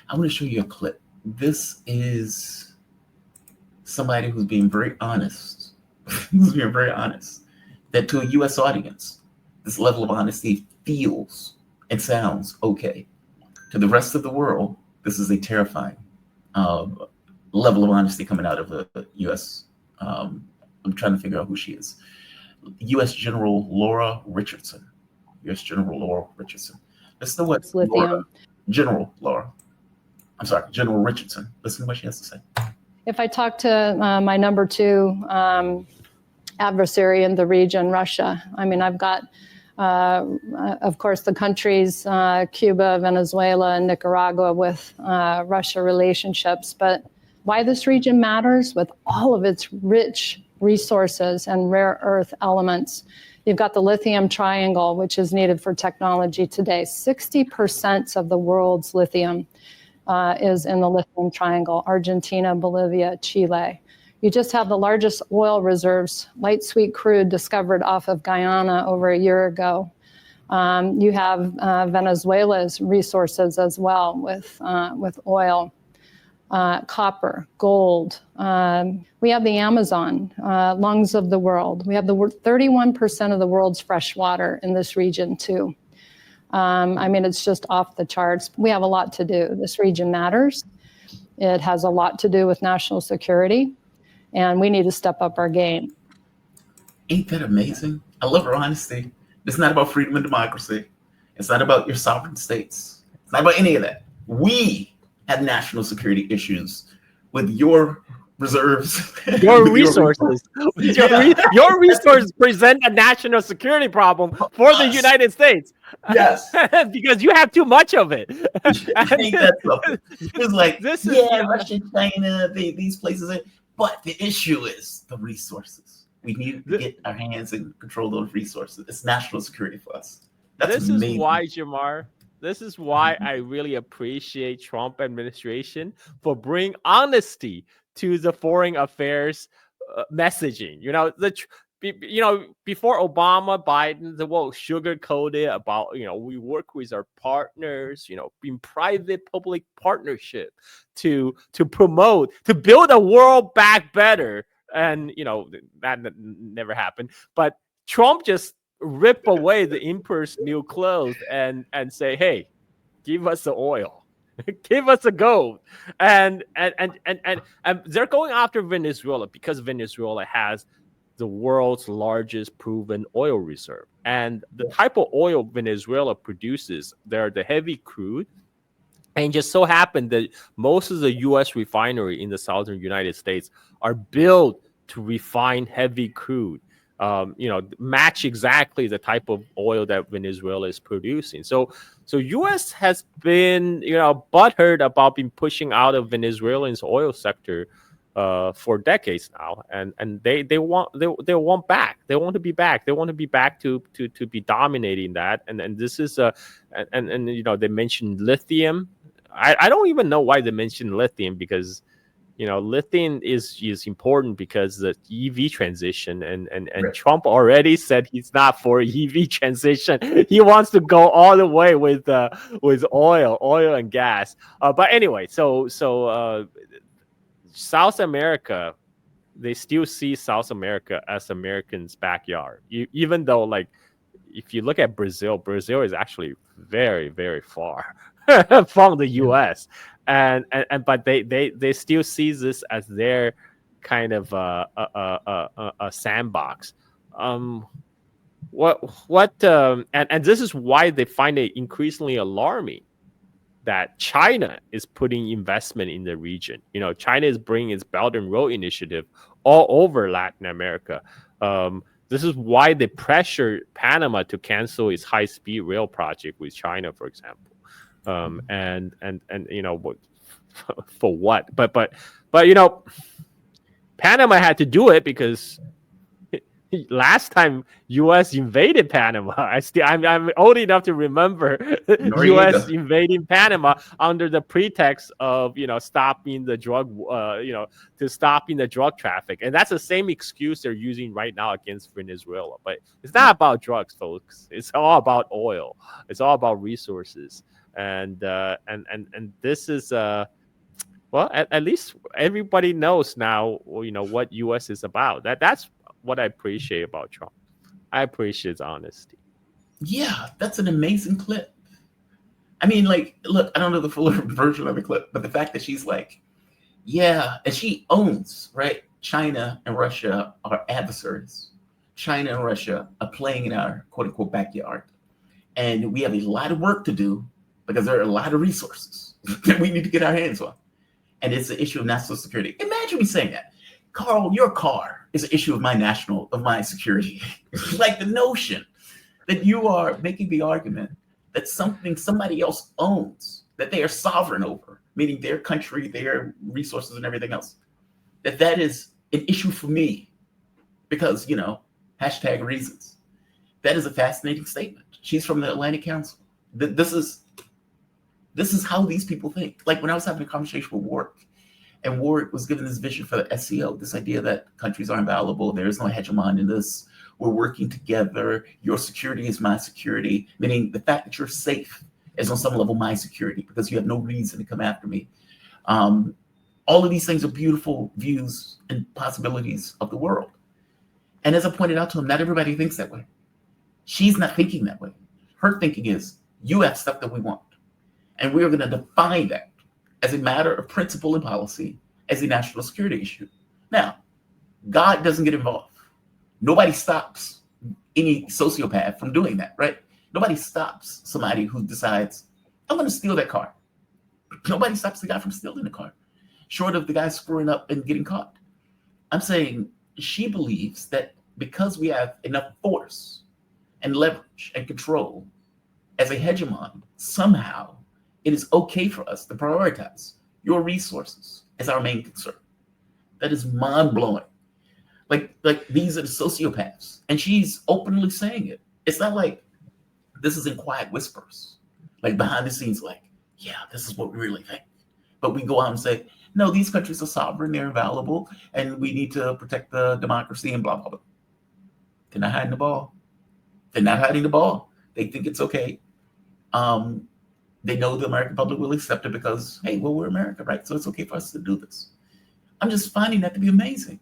Speaker 1: I want to show you a clip. This is somebody who's being very honest. That to a U.S. audience, this level of honesty feels and sounds okay. To the rest of the world, this is a terrifying level of honesty coming out of the U.S. I'm trying to figure out who she is. U.S. General Laura Richardson. Listen to what General Richardson. Listen to what she has to say.
Speaker 3: If I talk to my number two adversary in the region, Russia, I mean, I've got, of course, the countries, Cuba, Venezuela, and Nicaragua with Russia relationships, but why this region matters with all of its rich resources and rare earth elements. You've got the lithium triangle, which is needed for technology today. 60% of the world's lithium is in the lithium triangle, Argentina, Bolivia, Chile. You just have the largest oil reserves, light sweet crude discovered off of Guyana over a year ago. You have Venezuela's resources as well with oil, copper, gold. We have the Amazon, lungs of the world. We have 31% of the world's fresh water in this region too. I mean, it's just off the charts. We have a lot to do. This region matters. It has a lot to do with national security, and we need to step up our game.
Speaker 1: Ain't that amazing? I love her honesty. It's not about freedom and democracy. It's not about your sovereign states. It's not about any of that. We have national security issues with your reserves.
Speaker 2: Your resources. Your resources present a national security problem for the United States.
Speaker 1: Yes.
Speaker 2: Because you have too much of it.
Speaker 1: It's like, Russia, China, these places. But the issue is the resources. We need to get our hands and control those resources. It's national security for us. This
Speaker 2: is why, Jamar, this is why I really appreciate Trump administration for bringing honesty to the foreign affairs messaging. Before Obama, Biden, the world sugar-coated about, we work with our partners, in private-public partnership to promote, to build a world back better. And, that never happened. But Trump just rip away the emperor's new clothes and say, hey, give us the oil. Give us the gold. And they're going after Venezuela because Venezuela has the world's largest proven oil reserve. And the type of oil Venezuela produces, they're the heavy crude. And just so happened that most of the U.S. refinery in the southern United States are built to refine heavy crude, match exactly the type of oil that Venezuela is producing. So U.S. has been, butthurt about being pushing out of Venezuela's oil sector for decades now, and they want back. They want to be back. They want to be back to be dominating that. And this is they mentioned lithium. I don't even know why they mentioned lithium, because lithium is important because the EV transition, and right. Trump already said he's not for EV transition. He wants to go all the way with oil and gas. But anyway, so South America, they still see South America as Americans' backyard. Even though, like, if you look at Brazil is actually very, very far from the U.S. But they still see this as their kind of a sandbox. And this is why they find it increasingly alarming that China is putting investment in the region. China is bringing its Belt and Road Initiative all over Latin America. This is why they pressure Panama to cancel its high-speed rail project with China, for example. And for what? But Panama had to do it because last time U.S. invaded Panama, I'm old enough to remember U.S. invading Panama under the pretext of stopping the drug stopping the drug traffic, and that's the same excuse they're using right now against Venezuela. But it's not about drugs, folks. It's all about oil. It's all about resources, and this is at least everybody knows now. What U.S. is about. That's what I appreciate about Trump. I appreciate his honesty.
Speaker 1: Yeah, that's an amazing clip. I mean, like, look, I don't know the full version of the clip, but the fact that she's like, yeah, and she owns, right? China and Russia are adversaries. China and Russia are playing in our quote unquote backyard. And we have a lot of work to do because there are a lot of resources that we need to get our hands on. And it's an issue of national security. Imagine me saying that. Carl, your car is an issue of my security. Like the notion that you are making the argument that somebody else owns, that they are sovereign over, meaning their country, their resources and everything else, that is an issue for me because, hashtag reasons. That is a fascinating statement. She's from the Atlantic Council. This This is how these people think. Like when I was having a conversation with Warwick, and Warwick was given this vision for the SCO, this idea that countries are invaluable, there is no hegemon in this, we're working together, your security is my security, meaning the fact that you're safe is on some level my security because you have no reason to come after me. All of these things are beautiful views and possibilities of the world. And as I pointed out to him, not everybody thinks that way. She's not thinking that way. Her thinking is, you have stuff that we want. And we are going to define that as a matter of principle and policy, as a national security issue. Now, God doesn't get involved. Nobody stops any sociopath from doing that, right? Nobody stops somebody who decides, I'm going to steal that car. Nobody stops the guy from stealing the car, short of the guy screwing up and getting caught. I'm saying she believes that because we have enough force and leverage and control as a hegemon, somehow it is okay for us to prioritize your resources as our main concern. That is mind-blowing. Like these are the sociopaths. And she's openly saying it. It's not like this is in quiet whispers, like behind the scenes, like, yeah, this is what we really think. But we go out and say, no, these countries are sovereign, they're invaluable, and we need to protect the democracy and blah, blah, blah. They're not hiding the ball. They're not hiding the ball. They think it's okay. They know the American public will accept it because, hey, well, we're America, right? So it's okay for us to do this. I'm just finding that to be amazing.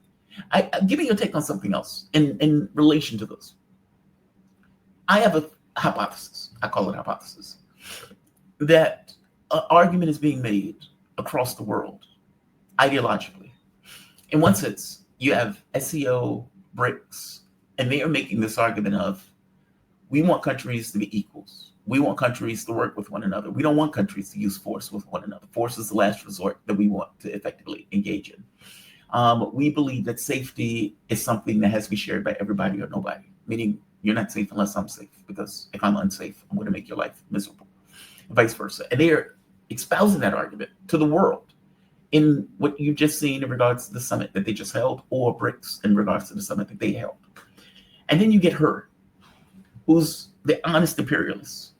Speaker 1: Give me your take on something else in relation to this. I have a hypothesis. I call it hypothesis. That an argument is being made across the world, ideologically. In one sense, you have SCO, BRICS, and they are making this argument of, we want countries to be equals. We want countries to work with one another. We don't want countries to use force with one another. Force is the last resort that we want to effectively engage in. We believe that safety is something that has to be shared by everybody or nobody, meaning you're not safe unless I'm safe, because if I'm unsafe, I'm going to make your life miserable, and vice versa. And they are espousing that argument to the world in what you've just seen in regards to the summit that they just held, or BRICS in regards to the summit that they held. And then you get her, who's the honest imperialist.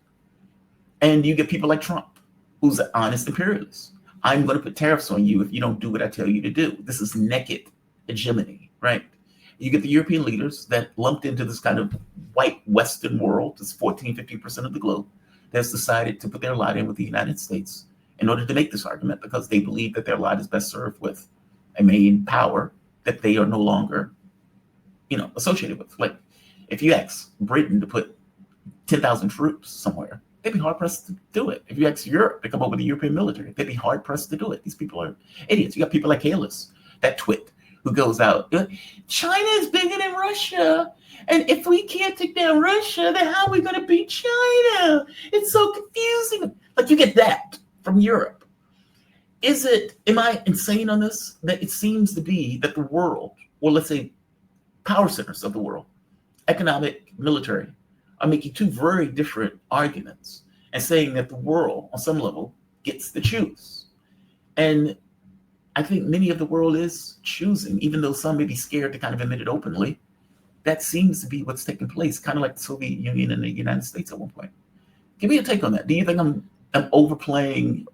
Speaker 1: And you get people like Trump, who's an honest imperialist. I'm going to put tariffs on you if you don't do what I tell you to do. This is naked hegemony, right? You get the European leaders that lumped into this kind of white Western world, this 14, 15% of the globe, that's decided to put their lot in with the United States in order to make this argument, because they believe that their lot is best served with a main power that they are no longer, associated with. Like if you ask Britain to put 10,000 troops somewhere, they'd be hard-pressed to do it. If you ask Europe to come up with a European military, they'd be hard-pressed to do it. These people are idiots. You got people like Halis, that twit, who goes out, China is bigger than Russia, and if we can't take down Russia, then how are we going to beat China? It's so confusing. Like you get that from Europe. Am I insane on this? That it seems to be that the world, or let's say power centers of the world, economic, military, are making two very different arguments and saying that the world, on some level, gets to choose. And I think many of the world is choosing, even though some may be scared to kind of admit it openly. That seems to be what's taking place, kind of like the Soviet Union and the United States at one point. Give me a take on that. Do you think I'm overplaying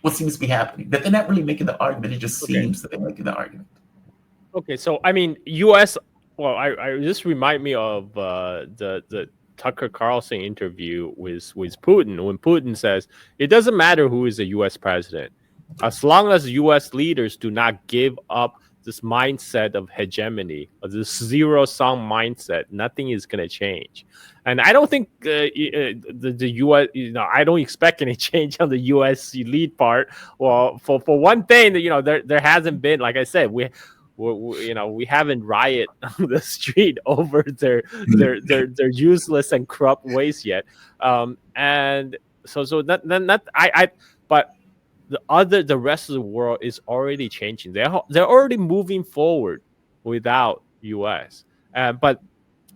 Speaker 1: what seems to be happening? That they're not really making the argument, it just seems that they're making the argument.
Speaker 2: Okay, so I mean, U.S. Well, I just remind me of the Tucker Carlson interview with Putin, when Putin says it doesn't matter who is a U.S. president, as long as U.S. leaders do not give up this mindset of hegemony, or this zero-sum mindset, nothing is going to change. And I don't think the U.S. I don't expect any change on the U.S. elite part. Well, for one thing, there hasn't been, like I said, we haven't rioted on the street over their useless and corrupt ways yet. And so but the rest of the world is already changing. They're already moving forward without US. But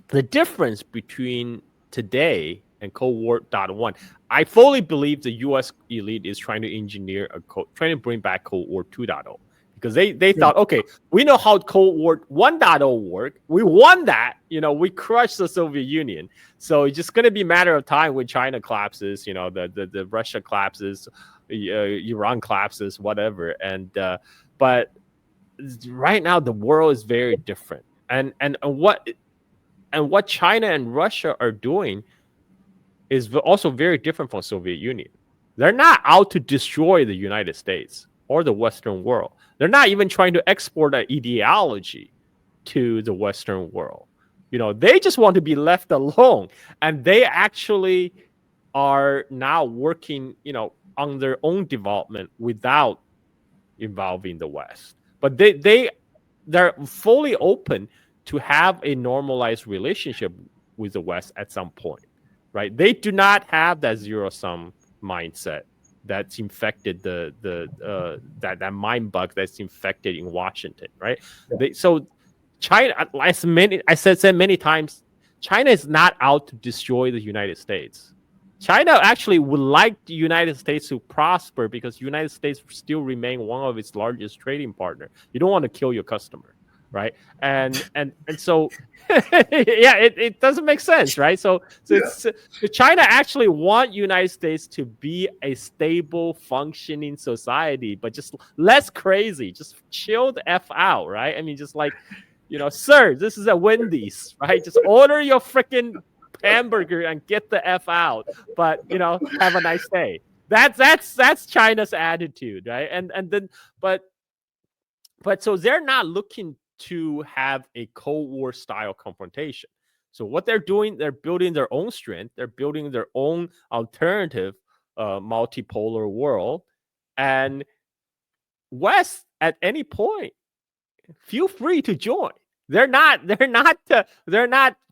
Speaker 2: the difference between today and Cold War .1, I fully believe the US elite is trying to engineer trying to bring back Cold War 2.0. because they thought, okay, we know how Cold War 1.0 worked. We won that. We crushed the Soviet Union. So it's just going to be a matter of time when China collapses, the Russia collapses, Iran collapses, whatever. And but right now the world is very different. And what China and Russia are doing is also very different from Soviet Union. They're not out to destroy the United States or the Western world. They're not even trying to export an ideology to the Western world. They just want to be left alone. And they actually are now working, on their own development without involving the West. But they're fully open to have a normalized relationship with the West at some point, right? They do not have that zero-sum mindset that's infected that mind bug that's infected in Washington, right?
Speaker 1: Yeah.
Speaker 2: So China, I said many times, China is not out to destroy the United States. China actually would like the United States to prosper because the United States still remain one of its largest trading partners. You don't want to kill your customer, right? And so yeah, it doesn't make sense, right? So China actually want United States to be a stable, functioning society, but just less crazy, just chill the F out, right? I mean, just like, sir, this is a Wendy's, right? Just order your freaking hamburger and get the F out, but have a nice day. That's China's attitude, right? And then but so they're not looking to have a Cold War style confrontation. So what they're doing, they're building their own strength. They're building their own alternative multipolar world. And West, at any point, feel free to join. They're not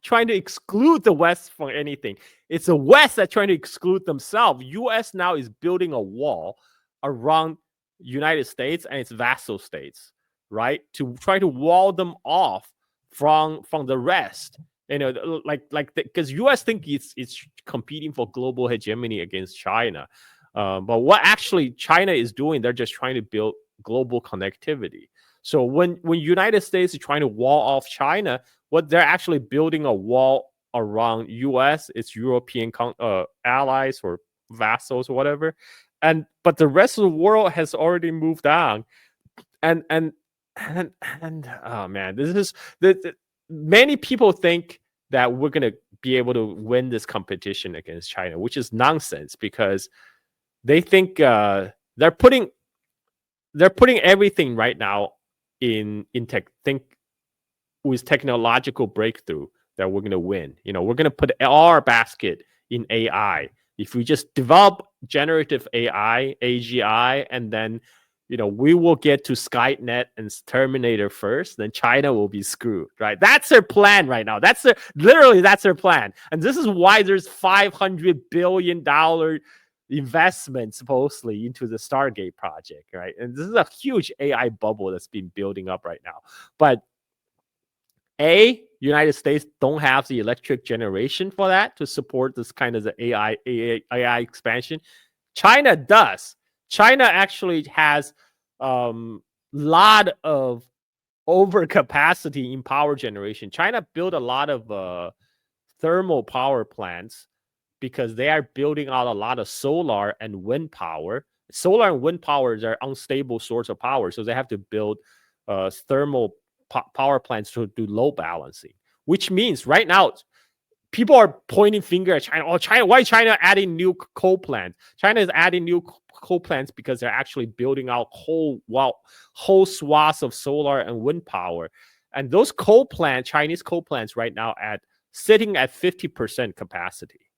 Speaker 2: trying to exclude the West from anything. It's the West that's trying to exclude themselves. U.S. now is building a wall around United States and its vassal states, right? To try to wall them off from the rest. Because U.S. think it's competing for global hegemony against China. But what actually China is doing, they're just trying to build global connectivity. So when United States is trying to wall off China, what they're actually building a wall around U.S., its European allies or vassals or whatever, but the rest of the world has already moved on, and oh man, this is many people think that we're gonna be able to win this competition against China, which is nonsense because they think they're putting everything right now in tech. Think with technological breakthrough that we're gonna win. We're gonna put all our basket in AI. If we just develop generative AI, AGI, and then we will get to Skynet and Terminator first, then China will be screwed, right? That's their plan right now. That's their plan. And this is why there's $500 billion investment supposedly into the Stargate project, right? And this is a huge AI bubble that's been building up right now. But United States don't have the electric generation for that to support this kind of the AI expansion. China does. China actually has lot of overcapacity in power generation. China built a lot of thermal power plants because they are building out a lot of solar and wind power. Solar and wind power are unstable source of power, so they have to build thermal power plants to do load balancing, which means right now people are pointing finger at China. Oh, China! Why China adding new coal plants? China is adding new coal plants because they're actually building out whole swaths of solar and wind power, and those Chinese coal plants, right now sitting at 50% capacity,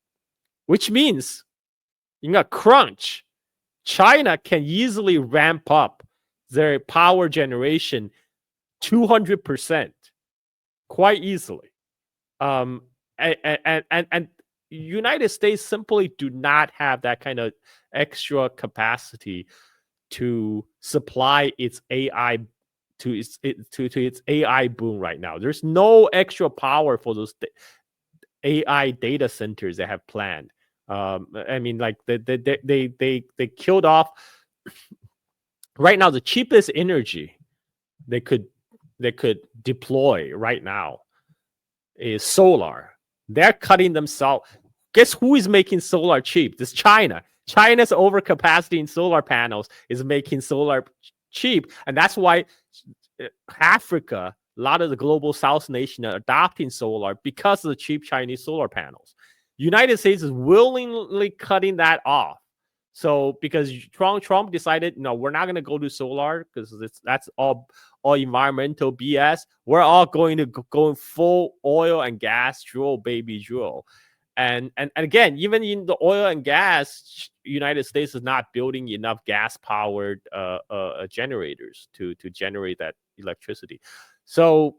Speaker 2: which means in a crunch, China can easily ramp up their power generation 200% quite easily. And United States simply do not have that kind of extra capacity to supply its AI to its AI boom right now. There's no extra power for those AI data centers they have planned. I mean, like they killed off right now the cheapest energy they could deploy right now is solar. They're cutting themselves. Guess who is making solar cheap? This China. China's overcapacity in solar panels is making solar cheap, and that's why Africa, a lot of the global South nations are adopting solar because of the cheap Chinese solar panels. United States is willingly cutting that off. So because Trump decided, no, we're not going to go to solar because that's all environmental BS. We're all going to go full oil and gas, drill, baby, drill. And again, even in the oil and gas, United States is not building enough gas-powered generators to generate that electricity. So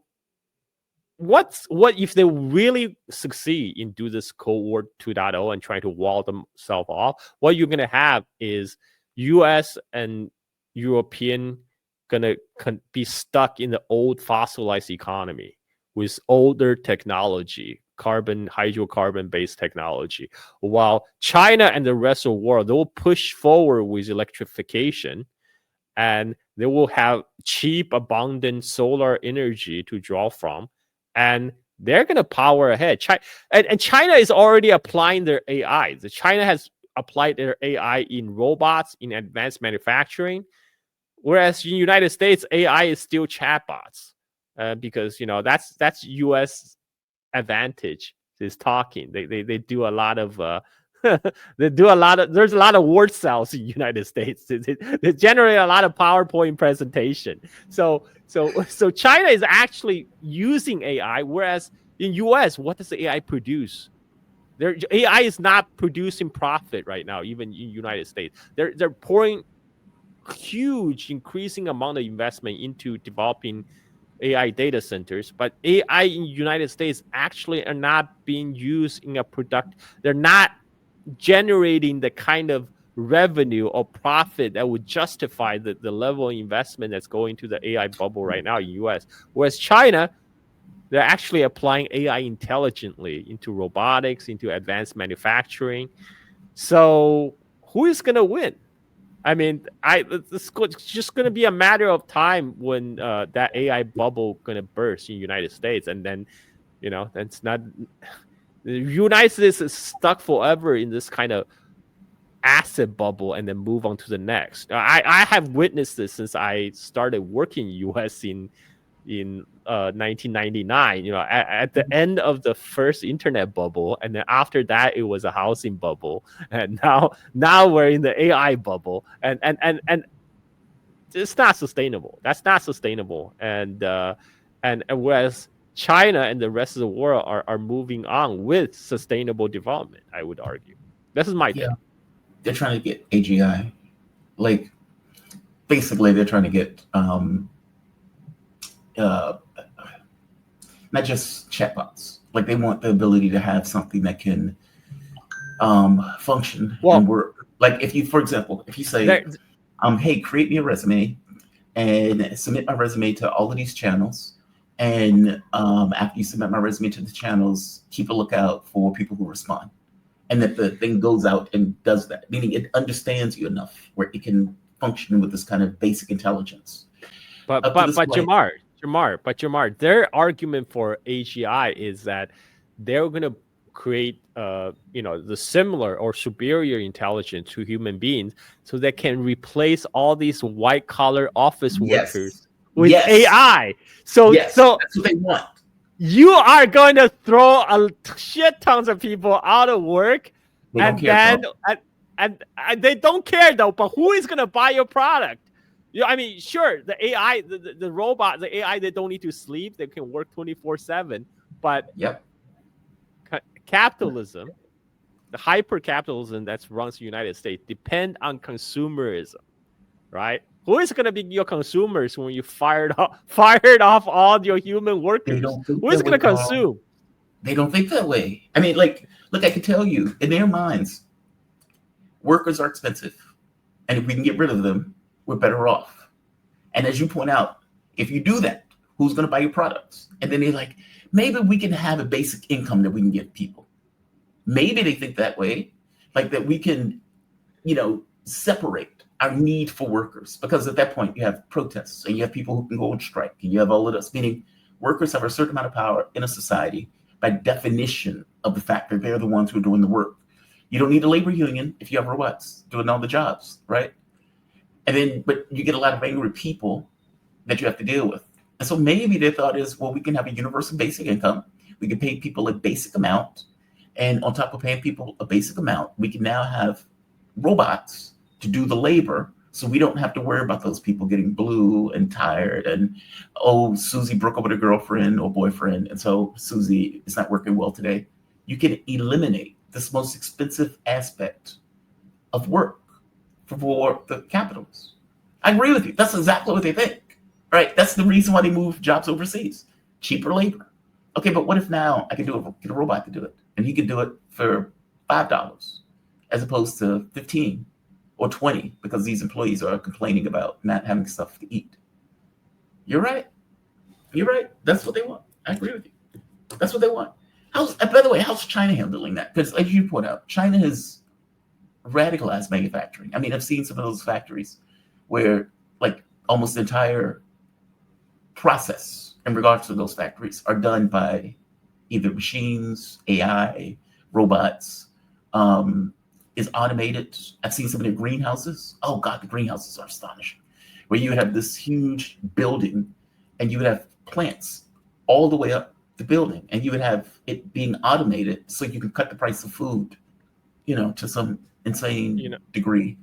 Speaker 2: what if they really succeed in do this Cold War 2.0 and trying to wall themselves off? What you're going to have is U.S. and European going to be stuck in the old fossilized economy with older technology, hydrocarbon-based technology, while China and the rest of the world, they will push forward with electrification, and they will have cheap, abundant solar energy to draw from, and they're going to power ahead. And China is already applying their AI. China has applied their AI in robots, in advanced manufacturing, whereas in the United States, AI is still chatbots, because that's U.S. advantage is talking. They do a lot of there's a lot of word cells in the United States. They generate a lot of PowerPoint presentation. So China is actually using AI, whereas in US, what does the AI produce? Their AI is not producing profit right now, even in the United States. They're pouring huge, increasing amount of investment into developing AI data centers, but AI in the United States actually are not being used in a they're not generating the kind of revenue or profit that would justify the level of investment that's going to the AI bubble right now in the US. Whereas China, they're actually applying AI intelligently into robotics, into advanced manufacturing. So who is going to win? I mean, it's just going to be a matter of time when that AI bubble going to burst in the United States. And then, that's not... The United States is stuck forever in this kind of asset bubble and then move on to the next. I have witnessed this since I started working in U.S. in 1999. At the end of the first internet bubble, and then after that it was a housing bubble, and now we're in the AI bubble, and it's not sustainable. That's not sustainable. And whereas China and the rest of the world are moving on with sustainable development, I would argue. This is my take.
Speaker 1: They're trying to get AGI. Like, basically, they're trying to get not just chatbots. Like, they want the ability to have something that can function and work. Like, for example, if you say, hey, create me a resume and submit my resume to all of these channels. And after you submit my resume to the channels, keep a lookout for people who respond. And that the thing goes out and does that, meaning it understands you enough where it can function with this kind of basic intelligence.
Speaker 2: But Jamar, their argument for AGI is that they're going to create the similar or superior intelligence to human beings, so they can replace all these white collar office workers with AI. So
Speaker 1: that's what they want.
Speaker 2: You are going to throw a shit tons of people out of work, and they don't care though. But who is going to buy your product? I mean, sure, the AI, the robot, the AI, they don't need to sleep; they can work 24/7. But capitalism, the hyper capitalism that runs the United States, depend on consumerism, right? Who is going to be your consumers when you fired off all your human workers? Who is going to consume?
Speaker 1: They don't think that way. I mean, look, I can tell you, in their minds, workers are expensive. And if we can get rid of them, we're better off. And as you point out, if you do that, who's going to buy your products? And then they're like, maybe we can have a basic income that we can give people. Maybe they think that way, like that we can, separate our need for workers, because at that point you have protests and you have people who can go on strike and you have all of this, meaning workers have a certain amount of power in a society by definition of the fact that they're the ones who are doing the work. You don't need a labor union if you have robots doing all the jobs, right? And then, but you get a lot of angry people that you have to deal with. And so maybe their thought is, well, we can have a universal basic income. We can pay people a basic amount. And on top of paying people a basic amount, we can now have robots to do the labor. So we don't have to worry about those people getting blue and tired. And, oh, Susie broke up with her girlfriend or boyfriend. And so Susie is not working well today. You can eliminate this most expensive aspect of work for the capitalists. I agree with you. That's exactly what they think, right? That's the reason why they move jobs overseas. Cheaper labor. Okay, but what if now I can get a robot to do it, and he can do it for $5 as opposed to 15 or 20 because these employees are complaining about not having stuff to eat. You're right. You're right. That's what they want. I agree with you. That's what they want. By the way, how's China handling that? Because as you point out, China has radicalized manufacturing. I mean, I've seen some of those factories where like almost the entire process in regards to those factories are done by either machines, AI, robots, is automated. I've seen some of their greenhouses. Oh God, the greenhouses are astonishing. Where you would have this huge building and you would have plants all the way up the building and you would have it being automated so you can cut the price of food, to some insane degree.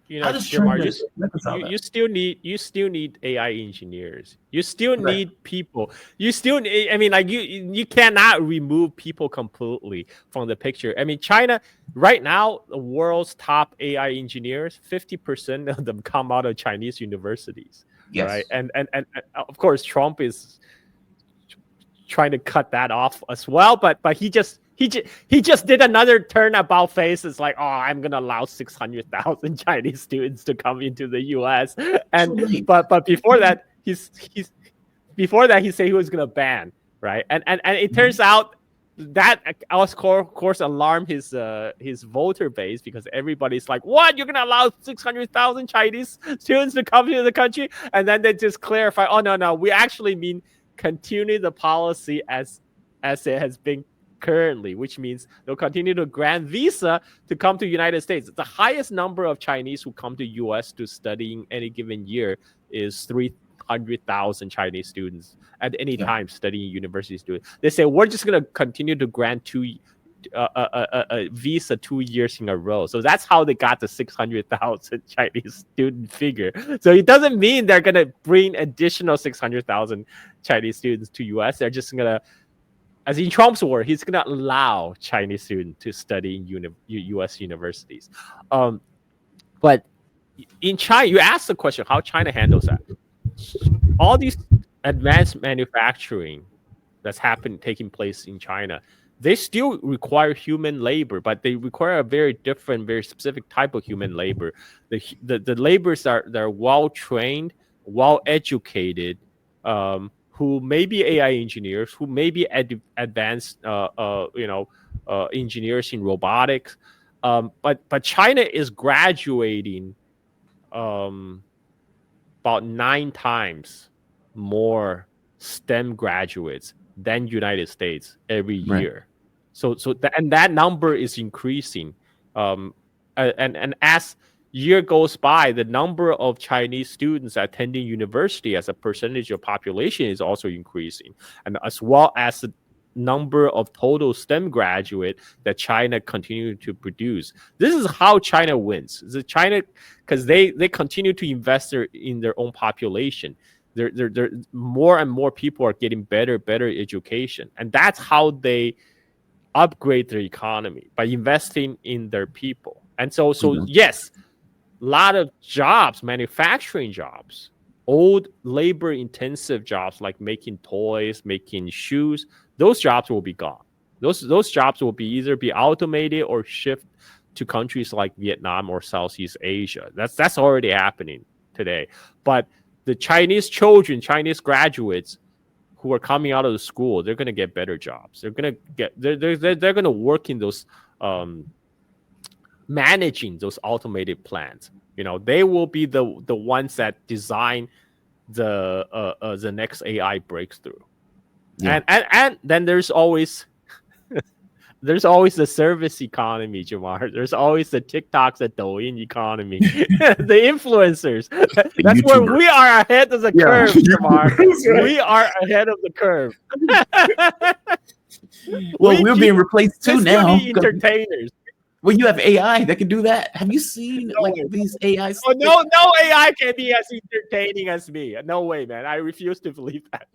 Speaker 2: Jamar, you still need AI engineers. You still need people. You still need, you cannot remove people completely from the picture. I mean, China right now, the world's top AI engineers, 50% of them come out of Chinese universities.
Speaker 1: Yes.
Speaker 2: Right. And of course, Trump is trying to cut that off as well. But he just did another turnabout face. It's like, oh, I'm gonna allow 600,000 Chinese students to come into the U.S. And but before that, he said he was gonna ban, right? And it turns out that of course alarmed his voter base because everybody's like, what? You're gonna allow 600,000 Chinese students to come into the country? And then they just clarify, oh no, we actually mean continue the policy as it has been currently, which means they'll continue to grant visa to come to the United States. The highest number of Chinese who come to U.S. to study in any given year is 300,000 Chinese students at any time studying university students. They say, we're just going to continue to grant a visa 2 years in a row. So that's how they got the 600,000 Chinese student figure. So it doesn't mean they're going to bring additional 600,000 Chinese students to U.S. They're just going to, as in Trump's word, he's going to allow Chinese students to study in U.S. universities. But in China, you asked the question, how China handles that. All these advanced manufacturing that's taking place in China, they still require human labor, but they require a very different, very specific type of human labor. The laborers they're well-trained, well-educated, who may be AI engineers, who may be advanced, engineers in robotics. But China is graduating about 9 times more STEM graduates than United States every year. So that number is increasing. And as year goes by, the number of Chinese students attending university as a percentage of population is also increasing, and as well as the number of total STEM graduate that China continue to produce. This is how China wins. China, because they continue to invest in their own population. They're more and more people are getting better education, and that's how they upgrade their economy, by investing in their people. And so yes, a lot of jobs, manufacturing jobs, old labor intensive jobs like making toys, making shoes, those jobs will be gone. Those jobs will either be automated or shift to countries like Vietnam or Southeast Asia. That's already happening today. But the Chinese children, Chinese graduates who are coming out of the school, they're going to get better jobs. They're going to work in those managing those automated plants. They will be the ones that design the next AI breakthrough.
Speaker 1: Yeah.
Speaker 2: And then there's always the service economy, Jamar. There's always the TikToks, the Douyin economy, the influencers. That's where we are ahead of the curve, Jamar. Right. We are ahead of the curve.
Speaker 1: Well, we're being replaced too now.
Speaker 2: Entertainers.
Speaker 1: Well, you have AI that can do that. Have you seen these AI?
Speaker 2: Oh, no AI can be as entertaining as me. No way, man. I refuse to believe that.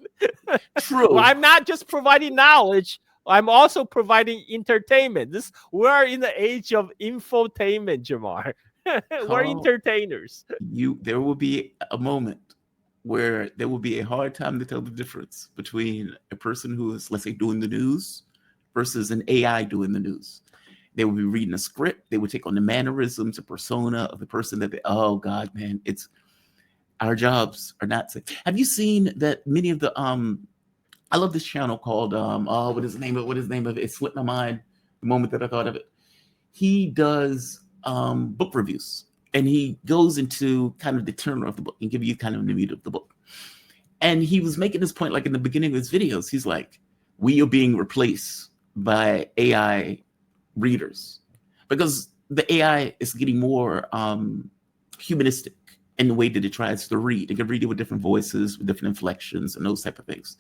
Speaker 1: True.
Speaker 2: Well, I'm not just providing knowledge. I'm also providing entertainment. We're in the age of infotainment, Jamar. We're entertainers.
Speaker 1: There will be a moment where there will be a hard time to tell the difference between a person who is, let's say, doing the news versus an AI doing the news. They will be reading a script. They will take on the mannerisms, the persona of the person that oh God, man, it's our jobs are not safe. Have you seen that many of the I love this channel called what is the name of it? It slipped my mind the moment that I thought of it. He does book reviews, and he goes into kind of the tenor of the book and give you kind of the meat of the book. And he was making this point, like in the beginning of his videos, he's like, we are being replaced by AI readers because the AI is getting more humanistic in the way that it tries to read. It can read it with different voices, with different inflections and those type of things.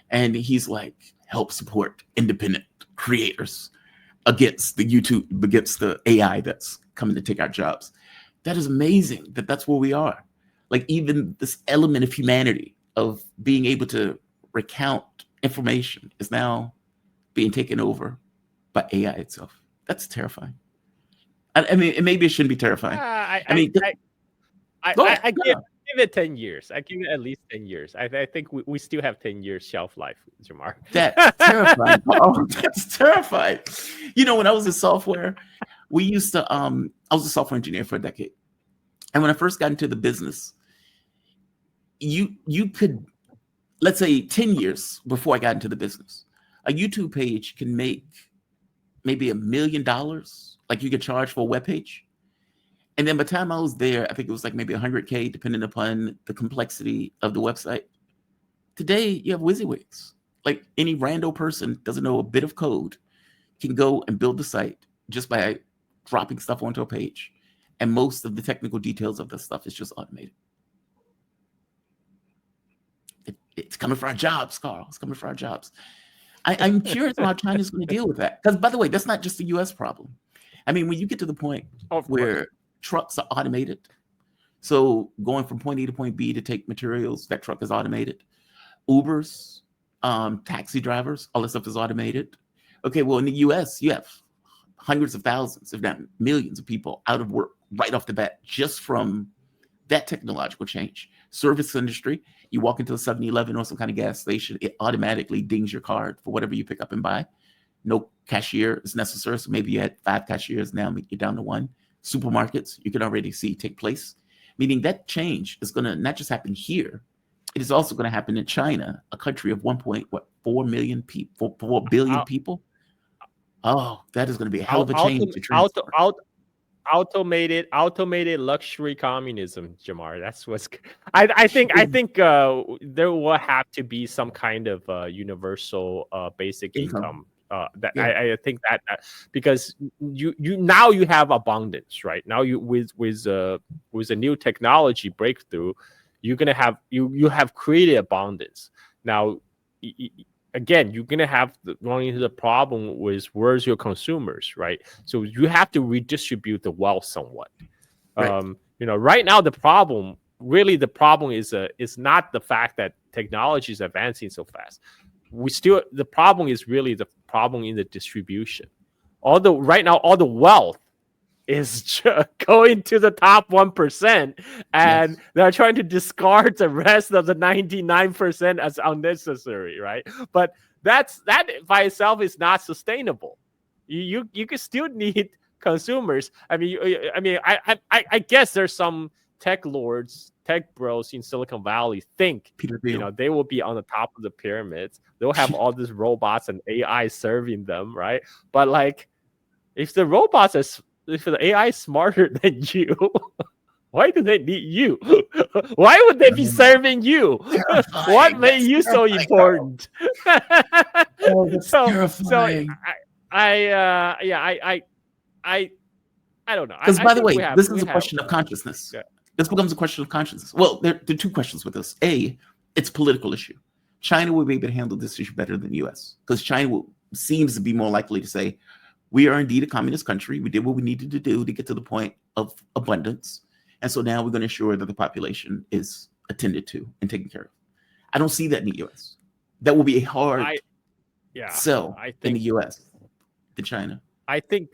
Speaker 1: And he's like, help support independent creators against the AI that's coming to take our jobs. That is amazing that's where we are. Like even this element of humanity of being able to recount information is now being taken over by AI itself. That's terrifying. I mean, maybe it shouldn't be terrifying.
Speaker 2: I give it 10 years. I give it at least 10 years. I think we still have 10 years shelf life, Jamar.
Speaker 1: That's terrifying. Oh, that's terrifying. When I was in software, we used to, I was a software engineer for a decade. And when I first got into the business, you could, let's say 10 years before I got into the business, a YouTube page can make maybe $1 million. Like you could charge for a web page. And then by the time I was there, I think it was like maybe 100K, depending upon the complexity of the website. Today, you have WYSIWYGs. Like any rando person doesn't know a bit of code can go and build the site just by dropping stuff onto a page. And most of the technical details of the stuff is just automated. It's coming for our jobs, Carl. It's coming for our jobs. I'm curious how China's going to deal with that. Because, by the way, that's not just a U.S. problem. I mean, when you get to the point where trucks are automated, so going from point A to point B to take materials, that truck is automated. Ubers, taxi drivers, all this stuff is automated. Okay, well, in the U.S., you have hundreds of thousands, if not millions of people out of work right off the bat just from that technological change. Service industry, you walk into a 7-Eleven or some kind of gas station, it automatically dings your card for whatever you pick up and buy. No cashier is necessary. So maybe you had 5 cashiers, now you're down to 1. Supermarkets, you can already see take place. Meaning that change is going to not just happen here, it is also going to happen in China, a country of 1.4 million people, 4 billion people. Oh, that is going to be a hell of a change to transport.
Speaker 2: Automated luxury communism, Jamar. That's what's. I think there will have to be some kind of universal basic income. I think that because you now you have abundance, right? Now you with a new technology breakthrough, you're gonna have you have created abundance. Now, again, you're gonna have running into the problem with where's your consumers, right? So you have to redistribute the wealth somewhat. Right. Right now the problem is not the fact that technology is advancing so fast. The problem is really the problem in the distribution. Right now all the wealth is going to the top 1%, and they're trying to discard the rest of the 99% as unnecessary, right? But that by itself is not sustainable. You can still need consumers. I guess there's some tech lords, tech bros in Silicon Valley think they will be on the top of the pyramids. They'll have all these robots and AI serving them, right? But like, if the robots the AI is smarter than you, why do they need you? Why would they be serving you? What made you so important?
Speaker 1: Oh, that's
Speaker 2: so
Speaker 1: terrifying.
Speaker 2: I don't know.
Speaker 1: Because, by the way, this is a
Speaker 2: have,
Speaker 1: question of consciousness.
Speaker 2: Yeah.
Speaker 1: This becomes a question of consciousness. Well, there are two questions with this. A, it's a political issue. China will be able to handle this issue better than the U.S. because China seems to be more likely to say, we are indeed a communist country. We did what we needed to do to get to the point of abundance. And so now we're going to ensure that the population is attended to and taken care of. I don't see that in the U.S. That will be a hard sell in the U.S. to China.
Speaker 2: I think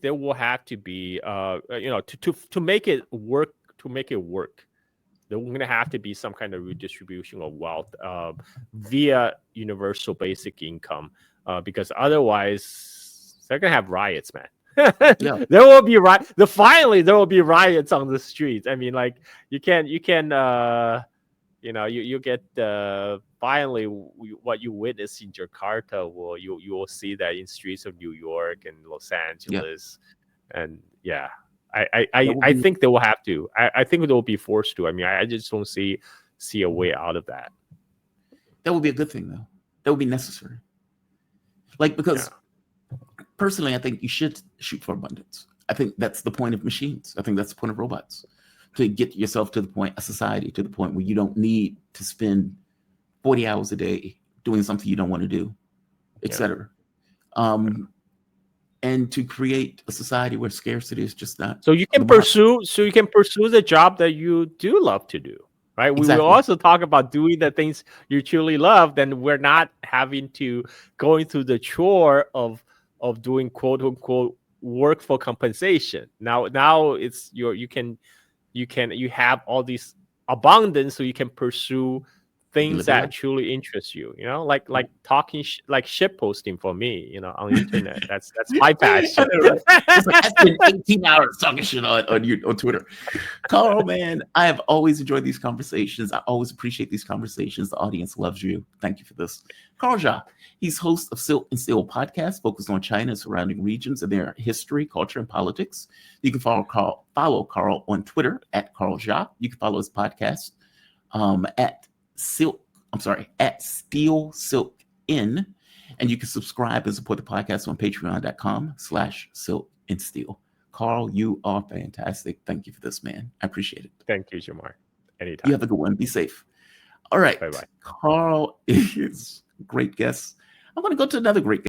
Speaker 2: there will have to be, to make it work. To make it work, there's going to have to be some kind of redistribution of wealth via universal basic income, because otherwise they're going to have riots, man.
Speaker 1: Yeah.
Speaker 2: There will be finally there will be riots on the streets. I mean, like you can you get finally what you witness in Jakarta. You will see that in streets of New York and Los Angeles, and I think they will have to. I think they will be forced to. I mean, I just don't see a way out of that.
Speaker 1: That would be a good thing, though. That would be necessary. Like, because personally, I think you should shoot for abundance. I think that's the point of machines. I think that's the point of robots. To get yourself to the point, a society to the point where you don't need to spend 40 hours a day doing something you don't want to do, etc. And to create a society where scarcity is just not.
Speaker 2: So you can pursue the job that you do love to do, right?
Speaker 1: Exactly.
Speaker 2: We will also talk about doing the things you truly love. Then we're not having to going through the chore of doing quote unquote work for compensation. Now it's you have all these abundance, so you can pursue things that truly interest you, like talking like shit posting for me, on the internet. That's my passion.
Speaker 1: It's like I spend 18 hours talking shit on Twitter. Carl, man, I have always enjoyed these conversations. I always appreciate these conversations. The audience loves you. Thank you for this. Carl Jha, he's host of Silk and Steel podcast, focused on China and surrounding regions and their history, culture, and politics. You can follow Carl on Twitter at Carl Jha. You can follow his podcast at Steel Silk In, and you can subscribe and support the podcast on patreon.com/Silk and Steel. Carl, you are fantastic. Thank you for this, man. I appreciate it.
Speaker 2: Thank you, Jamar. Anytime.
Speaker 1: You have a good one. Be safe. All right.
Speaker 2: Bye-bye.
Speaker 1: Carl is a great guest. I'm going to go to another great guest.